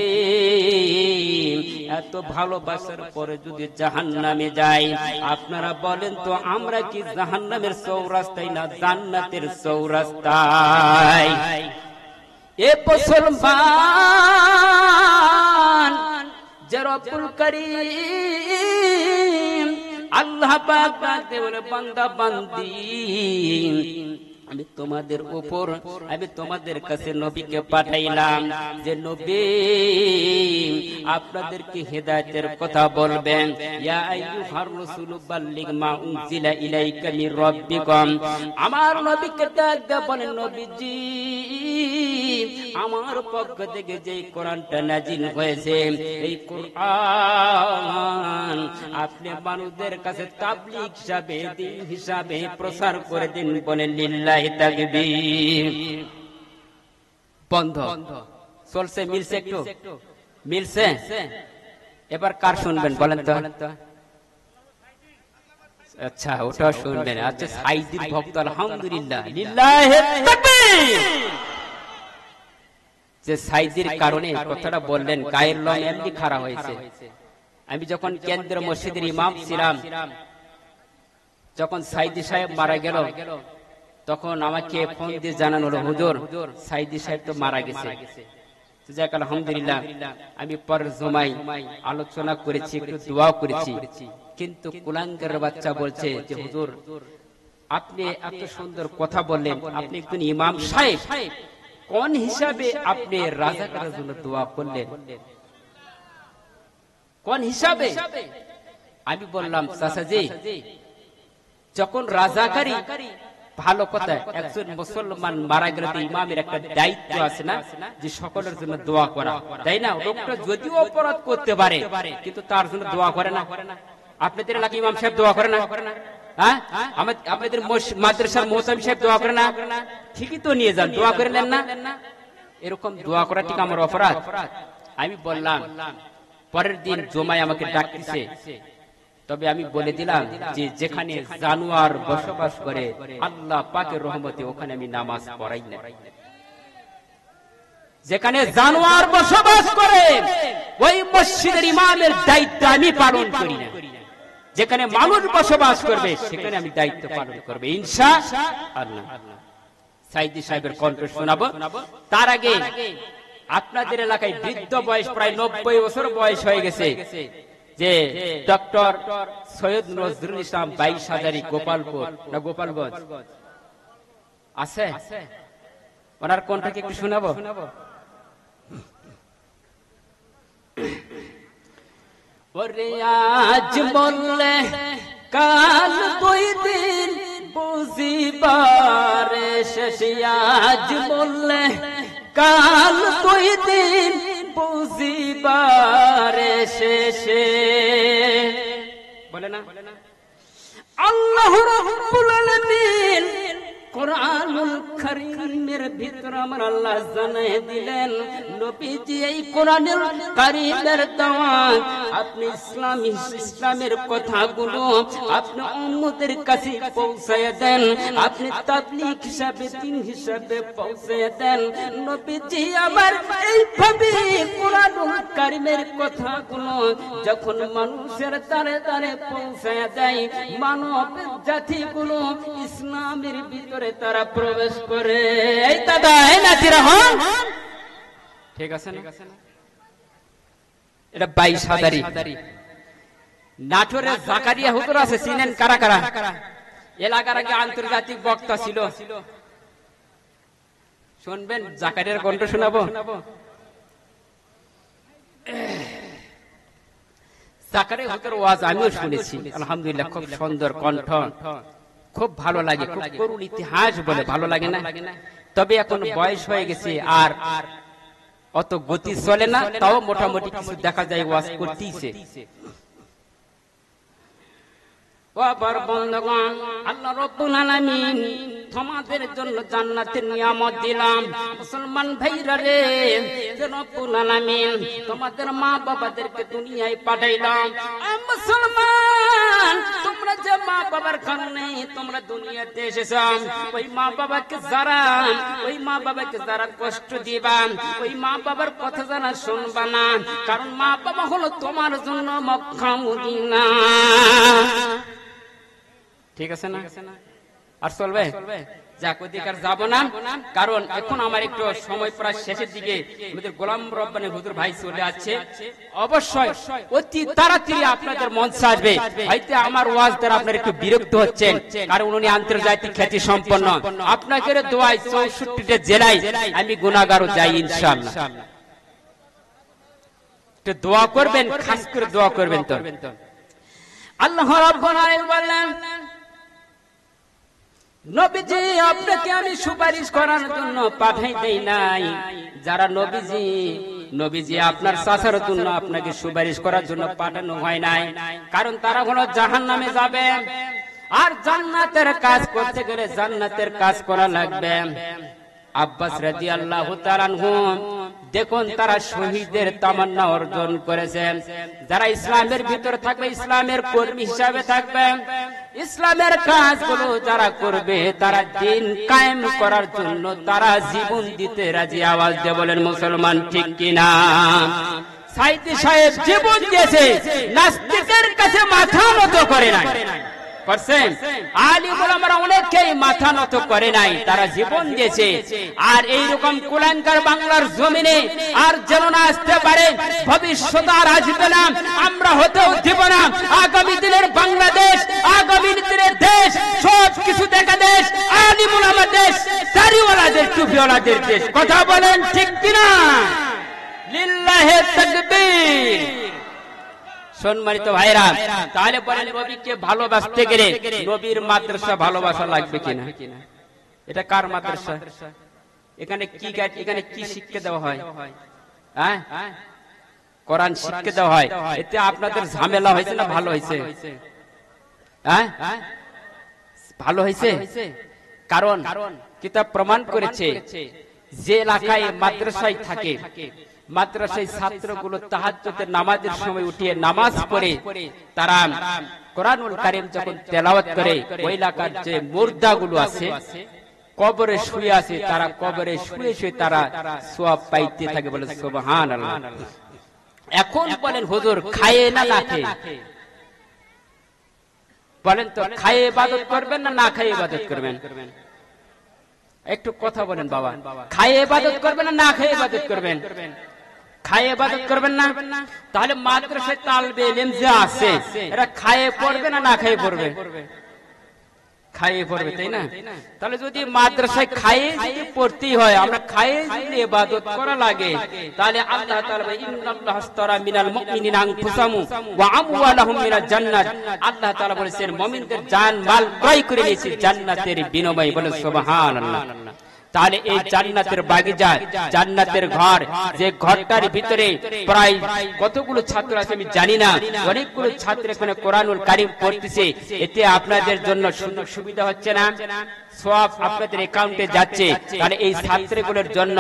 এত ভালোবাসার পরে যদি জাহান্নামে যায়, আপনারা বলেন তো আমরা কি জাহান্নামের চৌরাস্তায় না জান্নাতের চৌরাস্তায়? এ মুসলমান, যে রব্বুল কারীম আল্লাহ পাক ডাকতে বলে, বান্দা বান্দি আমি তোমাদের উপর, আমি তোমাদের কাছে নবীকে পাঠাইলাম, যে নবী আপনাদেরকে হেদায়েতের কথা বলবেন। ইয়া আইয়ুহার রাসূলু বাল্লিগ মা উনজিলা ইলাইকা মির রাব্বিকুম। আমার নবীকে ডাক দিয়ে বলেন, নবীজি আমার পক্ষ থেকে যে কোরআনটা নাজিল হয়েছে, এই কোরআন আপনি মানুষদের কাছে তাবলীগ হিসাবে, দ্বীন হিসাবে প্রচার করে দিন। বলেন লিল্লাহি তাকবীর। বন্ধ চলছে, মিলছে, একটু মিলছে। এবার কার শুনবেন বলেন তো? আচ্ছা ওটা শুনবেন। আচ্ছা সাইদির ভক্ত, আলহামদুলিল্লাহ, লিল্লাহি তাকবীর। যে সাইদির কারণে কথাটা বললেন, গায়ের রং এমনি খারাপ হয়েছে। আমি যখন কেন্দ্র মসজিদের ইমাম ছিলাম, যখন সাইদি সাহেব মারা গেল, তখন আমাকে ফোন দিয়ে জানানো হলো, হুজুর সাইদি সাহেব তো মারা গেছে। যাক আলহামদুলিল্লাহ, আমি পরের জমাই আলোচনা করেছি, একটু দোয়া করেছি। কিন্তু কুলাঙ্গারের বাচ্চা বলছে যে হুজুর আপনি এত সুন্দর কথা বললেন, আপনি একজন ইমাম সাহেব, কোন হিসাবে আপনি রাজাকারের জন্য দোয়া করলেন? কোন হিসাবে? আমি বললাম, চাচাজি যখন রাজাকারী, ভালো কথা, একজন মুসলমান মারা গেলে তো ইমামের একটা দায়িত্ব আছে না, যে সকলের জন্য দোয়া করা, তাই না? লোকটা যদিও অপরাধ করতে পারে কিন্তু তার জন্য দোয়া করে না। আপনাদের এলাকায় ইমাম সাহেব দোয়া করে না? হ্যাঁ, আপনাদের মাদ্রাসার মোহতামি সাহেব দোয়া করে না? ঠিকই তো, নিয়ে যান, দোয়া করে নেন না? এরকম দোয়া করা ঠিক আমার অপরাধ? আমি বললাম, পরের দিন জমায় আমাকে ডাকতেছে, তবে আমি বলে দিলাম যে যেখানে জানোয়ার বসবাস করে আল্লাহ পাকের রহমতে ওখানে আমি নামাজ পড়াই না। যেখানে জানোয়ার বসবাস করে ওই মসজিদের ইমামের দায়িত্ব আমি পালন করি না। যেখানে মানুষ বসবাস করবে সেখানে আমি দায়িত্ব পালন করব ইনশাআল্লাহ। সাইদি সাহেবের কণ্ঠ শোনাবো। তার আগে আপনাদের এলাকায় বৃদ্ধ বয়স, প্রায় 90 বছর বয়স হয়ে গেছে, যে ডক্টর সৈয়দ নজরুল ইসলাম 22 হাজারি, গোপালপুর না গোপালগঞ্জ আছে, ওনার কণ্ঠকে একটু শোনাবো। ওরে আজ বললে কাল দুই দিন বুঝিবার শেষ, আজ বললে কাল দুই দিন বুঝিবার শেষে, বলে না আল্লাহ রাব্বুল আলামিন কোরআনুল কারীমের ভিতর আমার আল্লাহ জানিয়ে দিলেন, নবীজি এই কোরআনুল কারীমের দাওয়াত আপনি ইসলামের কথাগুলো আপনি উম্মতের কাছে পৌঁছায় দেন, আপনি তাবলীগ হিসাবে, দ্বীন হিসাবে পৌঁছায় দেন। নবীজি আমার এইভাবে কোরআনুল কারীমের কথাগুলো যখন মানুষের দ্বারে দ্বারে পৌঁছায় দেয়, মানব জাতিগুলো ইসলামের ভিতরে তারা প্রবেশ করে এই দাদা এই নাতিরা হন ঠিক আছে না এটা 22,000 নাটোরের জাকারিয়া হুজুর আছে চিনেন কারা কারা এলাকার আগে আন্তর্জাতিক বক্তা ছিল শুনবেন জাকারিয়ার কণ্ঠ শোনাবো জাকারিয়া হুজুর ওয়াজ আমিও শুনেছি আলহামদুলিল্লাহ খুব সুন্দর কণ্ঠ খুব ভালো লাগে খুব করুণ ইতিহাস বলে ভালো লাগে না তবে এখন বয়স হয়ে গেছে আর অত গতি চলে না তাও মোটামুটি কিছু দেখা যায় ওয়াজ করতেইছে বাবার বন্ধুগণ আল্লাহ রাব্বুল আলামিন তোমাদের জন্য জান্নাতের নিয়ামত দিলাম মুসলমান ভাইরা রে যে রব্বুল আলামিন তোমাদের মা বাবাদেরকে দুনিয়ায় পাঠাইলাম মুসলমান তোমরা যে মা বাবার কারণে তোমরা দুনিয়াতে এসেছো ওই মা বাবাকে যারা কষ্ট দিবা ওই মা বাবার কথা যারা শুনবা না কারণ মা বাবা হলো তোমার জন্য মক্কা মদিনা ঠিক আছে না আর চলবে যাক ওদিকে যাব না কারণ এখন আমার একটু সময় প্রায় শেষের দিকে আমাদের গোলাম রব্বানী হুজুর ভাই চলে আসছে অবশ্যই অতি তাড়াতাড়ি আপনাদের মঞ্চে আসবে হয়তো আমার ওয়াজ দ্বারা আপনারা একটু বিরক্ত হচ্ছেন কারণ উনি আন্তর্জাতিক খ্যাতি সম্পন্ন আপনাকে দোয়াই 64টা জেলায় আমি গুনাহগারও যাই ইনশাআল্লাহ একটু দোয়া করবেন খাস করে দোয়া করবেন তো আল্লাহ রাব্বুল আলামিন বলেন নবীজি আপনাকে আমি সুপারিশ করার জন্য পাঠাই দেই নাই যারা নবীজি আপনার চাচার জন্য আপনাকে সুপারিশ করার জন্য পাঠানো হয় নাই কারণ তারা হলো জাহান্নামে যাবে আর জান্নাতের কাজ করতে গেলে জান্নাতের কাজ করা লাগবে আব্বাস রাদিয়াল্লাহু তাআলা আনহু দেখুন তারা শহীদের তামান্না অর্জন করেছেন যারা ইসলামের ভিতর থাকবে ইসলামের কর্মী হিসাবে থাকবে ইসলামের কাজগুলো যারা করবে তারা দিন কায়েম করার জন্য তারা জীবন দিতে রাজি আওয়াজ দিয়ে বলেন মুসলমান ঠিক কিনা সাইদি সাহেব জীবন দিয়েছে নাস্তিকের কাছে মাথা নত করে না করছেন আলিম ওলামারা অনেকেই মাথা নত করে নাই তারা জীবন দিয়েছে আর এইরকম কুলাঙ্কার বাংলার জমিনে আর যেন না আসতে পারে ভবিষ্যৎ আর আসবে না আমরা হতেও দিব না আগামী দিনের বাংলাদেশ আগামী দিনের দেশ সব কিছু দেখা দেশ আলিম ওলামার দেশ দাড়িওয়ালাদের টুপিওয়ালাদের দেশ কথা বলেন ঠিক কিনা লিল্লাহি তাকবীর সম্মানিত ভাইরা তাহলে বলেন নবীকে ভালোবাসতে গেলে নবীর মাদ্রাসা ভালোবাসা লাগবে কিনা এটা কার মাদ্রাসা এখানে কি শিক্ষা দেওয়া হয় হ্যাঁ কোরআন শিক্ষা দেওয়া হয় এতে আপনাদের ঝামেলা হয়েছে না ভালো হয়েছে হ্যাঁ ভালো হয়েছে কারণ কিতাব প্রমাণ করেছে যে এলাকায় মাদ্রাসায় থাকে মাদ্রাসায় ছাত্রগুলো তাহাজ্জুদের নামাজের সময় উঠিয়ে নামাজ পড়ে তারা কোরআনুল কারীম যখন তেলাওয়াত করে ওই এলাকার যে মুর্দাগুলো আছে কবরে শুয়ে আছে তারা কবরে শুয়ে শুয়ে তারা সওয়াব পাইতে থাকে বলে সুবহানাল্লাহ এখন বলেন হুজুর খায় না না খেয়ে বলেন তো খায় ইবাদত করবেন না না খায় ইবাদত করবেন একটু কথা বলেন বাবা খায় ইবাদত করবেন না না খায় ইবাদত করবেন খায় ইবাদত করবেন না তাহলে মাদ্রাসায় তালবে ইলম যে আছে এরা খায় পড়বে না না খায় পড়বে খায়ে পড়বে তাই না তাহলে যদি মাদ্রাসায় খায়ে যদি পড়তেই হয় আমরা খায়ে যদি ইবাদত করা লাগে তাহলে আল্লাহ তাআলা ইন্নাল্লাহ আশতারা মিনাল মুমিনিনা আনফুসাহুম ওয়া আমওয়ালাহুম মিনাল জান্নাত আল্লাহ তাআলা বলেছেন মুমিনদের জান মাল ক্রয় করে নিয়েছে জান্নাতের বিনিময়ে বলে সুবহানাল্লাহ তাহলে এই জান্নাতের বাগিচা জান্নাতের ঘর যে ঘরটার ভিতরে প্রায় কতগুলো ছাত্র আছে আমি জানি না অনেকগুলো ছাত্র এখানে কোরআনুল কারীম পড়তেছে এতে আপনাদের জন্য সুন্দর সুবিধা হচ্ছে না সওয়াব আপনাদের অ্যাকাউন্টে যাচ্ছে তাহলে এই ছাত্রগুলোর জন্য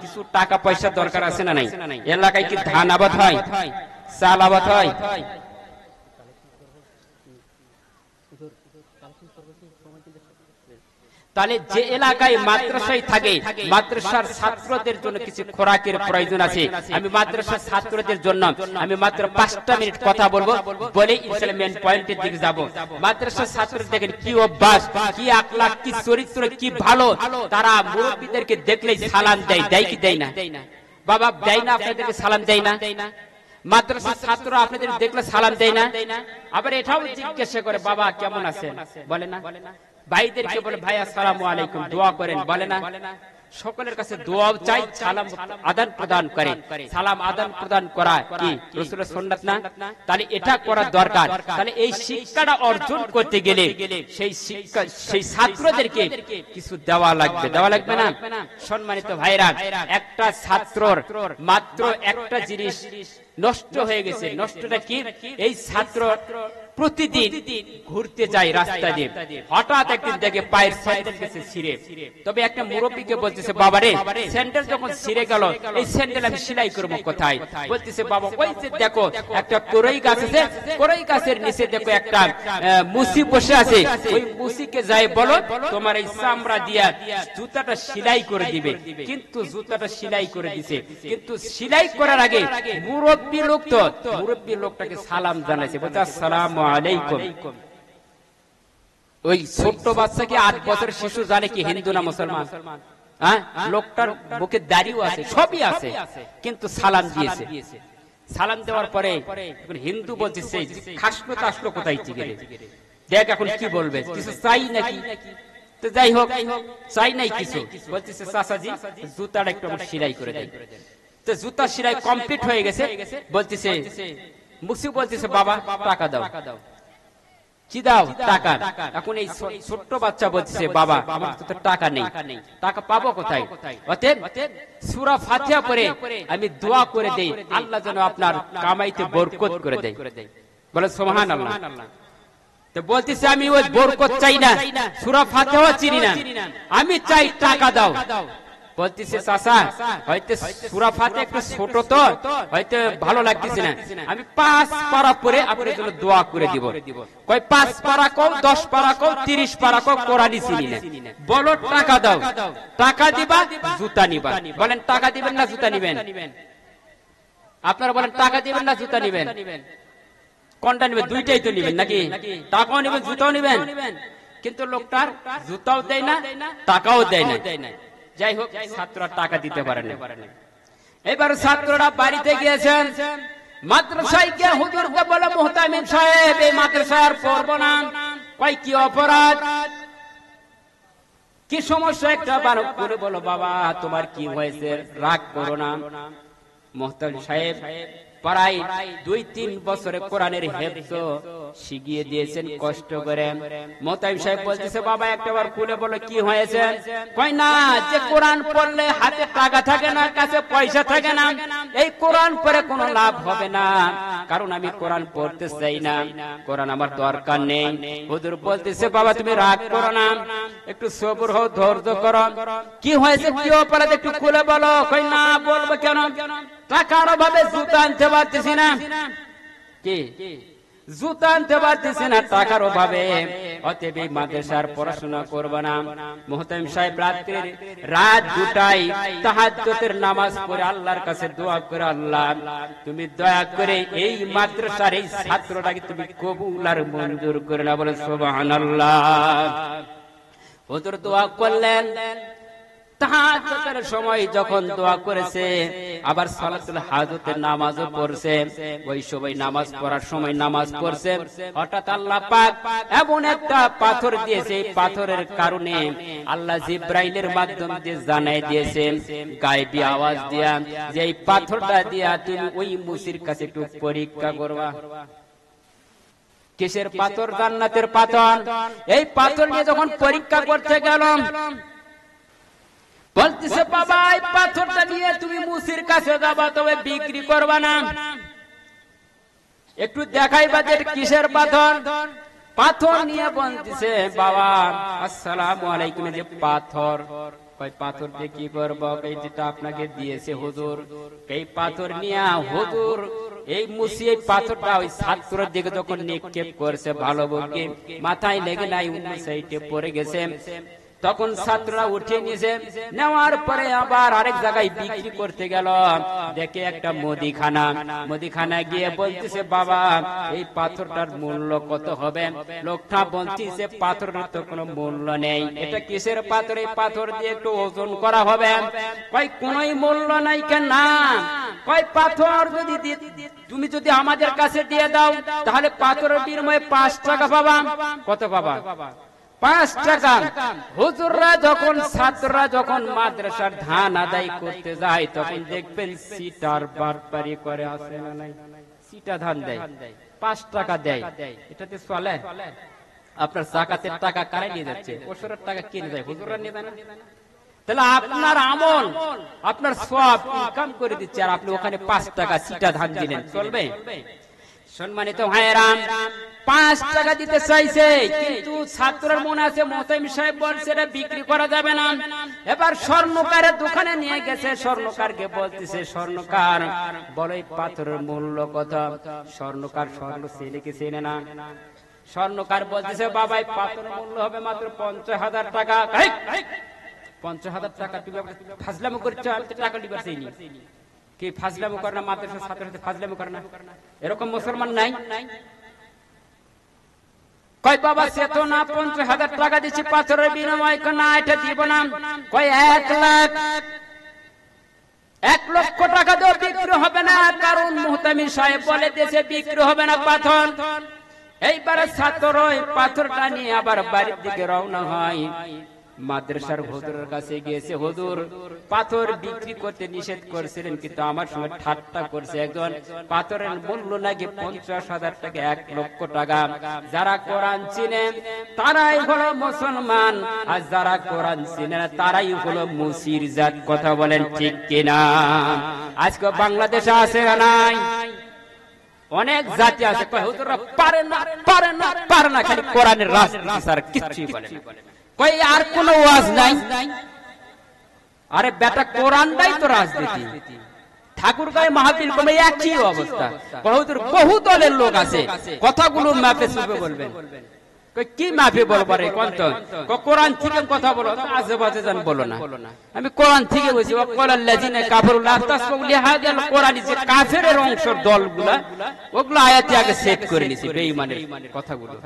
কিছু টাকা পয়সা দরকার আছে না নাই এলাকায় কি ধান আবাদ হয় চাল আবাদ হয় তাহলে যে এলাকায় মাদ্রাসায় থাকে মাদ্রাসার ছাত্রদের জন্য কিছু খোরাকের প্রয়োজন আছে। আমি মাদ্রাসার ছাত্রদের জন্য আমি মাত্র 5টা মিনিট কথা বলবো, বলে ইনশাআল্লাহ মেইন পয়েন্টের দিকে যাব। মাদ্রাসার ছাত্রদের দেখেন কি অভ্যাস, কি আখলাক, কি চরিত্র, কি ভালো। তারা মুরব্বিদেরকে দেখলেই সালাম দেয়, দেয় কি দেয় না? বাবা দেয় না? আপনাদেরকে সালাম দেয় না? মাদ্রাসার ছাত্র আপনাদের দেখলে সালাম দেয় না? আবার এটাও জিজ্ঞাসা করে বাবা কেমন আছেন, বলে না? ভাইদেরকে বলে ভাই আসসালামু আলাইকুম, দোয়া করেন, বলে না? সকলের কাছে দোয়াও চাই, সালাম আদান প্রদান করে। সালাম আদান প্রদান করা কি রাসূলের সুন্নাত না? তাহলে এটা করা দরকার। তাহলে এই শিক্ষাটা অর্জন করতে গেলে সেই শিক্ষা সেই ছাত্রদেরকে কিছু দেওয়া লাগবে, দেওয়া লাগবে না? সম্মানিত ভাইরা, একটা ছাত্রর মাত্র একটা জিনিস নষ্ট হয়ে গেছে। নষ্টটা কি? এই ছাত্র প্রতিদিন ঘুরতে যায় রাস্তা দিয়ে, হঠাৎ একদিন দেখে পায়ের স্যান্ডেল গেছে ছিঁড়ে। তবে একটা মুরব্বীকে বলতেছে বাবা রে, স্যান্ডেল যখন ছিঁড়ে গেল এই স্যান্ডেল আমি সেলাই করবো কোথায়? বলতেছে বাবা ওই যে দেখো একটা কড়ই গাছ আছে, কড়ই গাছের নিচে দেখো একটা মুসি বসে আছে, ওই মুসিকে যাই বলো তোমার এই চামড়া দিয়া জুতাটা সেলাই করে দিবে। কিন্তু জুতাটা সেলাই করে দিছে, কিন্তু সেলাই করার আগে মুরব্বী লোক তো মুরব্বী লোকটাকে সালাম জানাইছে, বলতে আসসালামু আলাইকুম। ওই ছোট্ট বাচ্চাকে 8 বছরের শিশু জানে কি হিন্দু না মুসলমান? হ্যাঁ, লোকটার বুকে দাড়িও আছে, সবই আছে, কিন্তু সালাম দিয়েছে। সালাম দেওয়ার পরে হিন্দু বলতেছে খাসলো টাসলো কোথায় থেকে দেখ এখন কি বলবে, কিছু চাই নাকি? তো যাই হোক চাই নাই কিছু, বলতেছে চাচাজি জুতাটা একটু আমার সেলাই করে দেয়। তো জুতা সেলাই কমপ্লিট হয়ে গেছে, বলতেছে মুসি বলতেছে বাবা টাকা দাও। কি দাও? টাকা। এখন এই ছোট্ট বাচ্চা বলতেছে বাবা আমার তো টাকা নেই, টাকা পাবো কোথায়? অতএব সূরা ফাতিহা পড়ে আমি দোয়া করে দেই আল্লাহ যেন আপনার কামাইতে বরকত করে দেয়। বলে সুবহানাল্লাহ। তো বলতেছে আমি ওই বরকত চাই না, সূরা ফাতিহা চিনি না, আমি চাই টাকা দাও। বলতেছে চাচা হয়তো সূরা ফাতিহা একটু ছোট তো হয়তো ভালো লাগতেছে না, আমি 5 পারা পড়ে আপনার জন্য দোয়া করে দিব। কয় 5 পারা কও, 10 পারা কও, 30 পারা কও, কোরআনই চিনি না, বলো টাকা দাও। টাকা দিবা জুতা নিবা। বলেন টাকা দিবেন না জুতা নিবেন? আপনারা বলেন টাকা দিবেন না জুতা নিবেন? কোনটা নিবেন? দুইটাই তো নিবেন নাকি? টাকাও নিবেন জুতাও নিবেন। কিন্তু লোকটার জুতাও দেয় না টাকাও দেয় না। যাই হোক ছাত্ররা টাকা দিতে পারে না। এবার ছাত্ররা বাড়িতে গিয়েছেন, মাদ্রাসায় গিয়ে হুজুরকে বলে মুহতামিম সাহেব এই মাদ্রাসায় আর পড়বো না। কয় কি অপরাধ, কি সমস্যা? একটা বারক করে বলো বাবা তোমার কি হয়েছে, রাগ করো না। মুহতামিম সাহেব প্রায় 2-3 বছরে কোরআনের হেফজ শিখিয়ে দিয়েছেন কষ্ট করে। মুহতামিম সাহেব বলতেছে বাবা একটাবার খুলে বলো কি হয়েছে? কয় না, যে কোরআন পড়লে হাতে টাকা থাকে না, কাছে পয়সা থাকে না, এই কোরআন পড়ে কোনো লাভ হবে না, কারণ আমি কোরআন পড়তে চাই না, কোরআন আমার দরকার নেই। হুজুর বলতেছে বাবা তুমি রাগ করো না, একটু সবর হও, ধৈর্য করো, কি হয়েছে, কি অপরাধ একটু খুলে বলো। কই না বলবো কেন, টাকার অভাবে জুতা আনতে পারতেছি না। কি জুতা আনতে পারতেছি না টাকার অভাবে, অতএব এই মাদ্রাসার পড়াশোনা করবো না। মুহতামিম সাহেব রাত 2টায় তাহাজ্জুদের নামাজ পড়ে আল্লাহর কাছে দোয়া করে, আল্লাহ তুমি দয়া করে এই মাদ্রাসার এই ছাত্রটাকে তুমি কবুল আর মঞ্জুর করে না। বলে সুবহানাল্লাহ। হুজুর দোয়া করলেন, তাহাজ্জুদের সময় যখন দোয়া করেছে আবার সালাতুল হাজতের নামাজও পড়ছে, ওই সময় নামাজ পড়ার সময় নামাজ পড়ছে, হঠাৎ আল্লাহ পাক এমন একটা পাথর দিয়েছে, এই পাথরের কারণে আল্লাহ জিব্রাইলের মাধ্যম দিয়ে জানাই দিয়েছে গায়েবী আওয়াজ দিয়া যে এই পাথরটা দিয়া তুমি ওই মুসির কাছে একটু পরীক্ষা করবা। কিসের পাথর? জান্নাতের পাথর। এই পাথর নিয়ে যখন পরীক্ষা করতে গেলাম বলতেছে বাবা এই পাথরটা নিয়ে তুমি মুসির কাছে যাবা, তবে বিক্রি করবা না, একটু দেখাইবা যে কিসের পাথর। পাথর নিয়ে বলতেছে বাবা আসসালামু আলাইকুম, যে পাথর। কই পাথর দিয়ে কি করবো? এই যেটা আপনাকে দিয়েছে হুজুর, এই পাথর নিয়ে হুজুর এই মুসি এই পাথরটা ওই ছাত্রের দিকে যখন নিক্ষেপ করছে ভালো বকে মাথায় লেগে নাই, অন্য সাইডে পড়ে গেছে। তখন ছাত্ররা উঠিয়ে নিয়েছে, নেওয়ার পরে আবার আরেক জায়গায় বিক্রি করতে গেল, দেখে একটা মুদিখানা গিয়ে বলতেছে, বাবা এই পাথরটার মূল্য কত হবে? লোকটা বলতেছে, পাথরের তো কোনো মূল্য নেই, এটা কিসের পাথর? এই পাথর দিয়ে একটু ওজন করা হবে। কই কোনোই মূল্য নাই কেন? না, কই পাথর তুমি যদি আমাদের কাছে দিয়ে দাও তাহলে পাথরের বিনিময়ে 5 টাকা পাবা। কত পাবা? 5 টাকা। হুজুররা যখন, ছাত্ররা যখন মাদ্রাসার ধান আদায় করতে যায়, তখন দেখবেন সিটার বারবারি করে, আসে না নাই? সিটা ধান দেয়, 5 টাকা দেয়। এটাতে চলে? আপনার যাকাতের টাকা কারে নিয়ে যাচ্ছে? ওসরের টাকা কে নিয়ে যায়? হুজুররা নিয়ে যায় না? তাহলে আপনার আমল, আপনার সওয়াব ইনকাম করে দিচ্ছে, আর আপনি ওখানে 5 টাকা সিটা ধান দিলেন, চলবে? সম্মানিত ভাইয়েরা, 5 টাকা দিতে চাইছে, কিন্তু ছাত্রের মনে আছে মোহতামিম সাহেব বলছে এটা বিক্রি করা যাবে না। এবার স্বর্ণকারের দোকানে নিয়ে গেছে, স্বর্ণকারকে বলতেছে, স্বর্ণকার বলো এই পাথরের মূল্য কত? স্বর্ণকার স্বর্ণ ছেলেকে চেনে না। স্বর্ণকার বলতেছে, বাবা এই পাথরের মূল্য হবে মাত্র 50,000 টাকা। 50,000 টাকা? তুমি ফাজলামো করছো? আমি তো টাকা দিবার চাইনি। কি ফাজলামো করে না? মাদ্রাসার ছাত্রের সাথে ফাজলামো করে না? এরকম মুসলমান নাই? কয় বাবা সে তো না 50,000 টাকা দিচ্ছি পাথরের বিনিময়ে, না এটা দিব না। কয় 1 লক্ষ টাকা দিয়েও বিক্রি হবে না, কারণ মুহতামিম সাহেব বলে দিয়েছে বিক্রি হবে না পাথর। এইবারে ছাত্র ওই পাথরটা নিয়ে আবার বাড়ির দিকে রওনা হয়। মাদ্রাসার হুজুরের কাছে গিয়েছে, হুজুর পাথর বিক্রি করতে নিষেধ করেছিলেন, কিন্তু আমার সঙ্গে ঠাট্টা করছে একজন, পাথরের মূল্য নাকি 50,000 টাকা, 1 লক্ষ টাকা। যারা কোরআন চিনেন তারাই হলো মুসলমান, আর যারা কোরআন চিনে না তারাই হলো মুসির জাত। কথা বলেন ঠিক কিনা? আজকে বাংলাদেশে আছে না নাই? অনেক জাতি আছে, হুজুররা পারে না, পারে না, পারে না, খালি কোরআনের রাজনীতি স্যার, কিছুই বলে না। কই আর কোন ওয়াজ নাই? আরে বেটা, কোরআনটাই তো রাজনীতি। ঠাকুর গায়ে মাহফিল কমে একই অবস্থা। বহু দলের লোক আছে, কথাগুলো মাপে চুপে বলবেন। কি মাপে বলবো রে? কোরআন থেকে কথা বলো, আজে বাজে জান বলো না। আমি কোরআন থেকে বলছি, কোরআন যে কাফের অংশের দলগুলা, ওগুলো আয়াতে আগে সেট করে নিছি বেঈমানের কথাগুলো।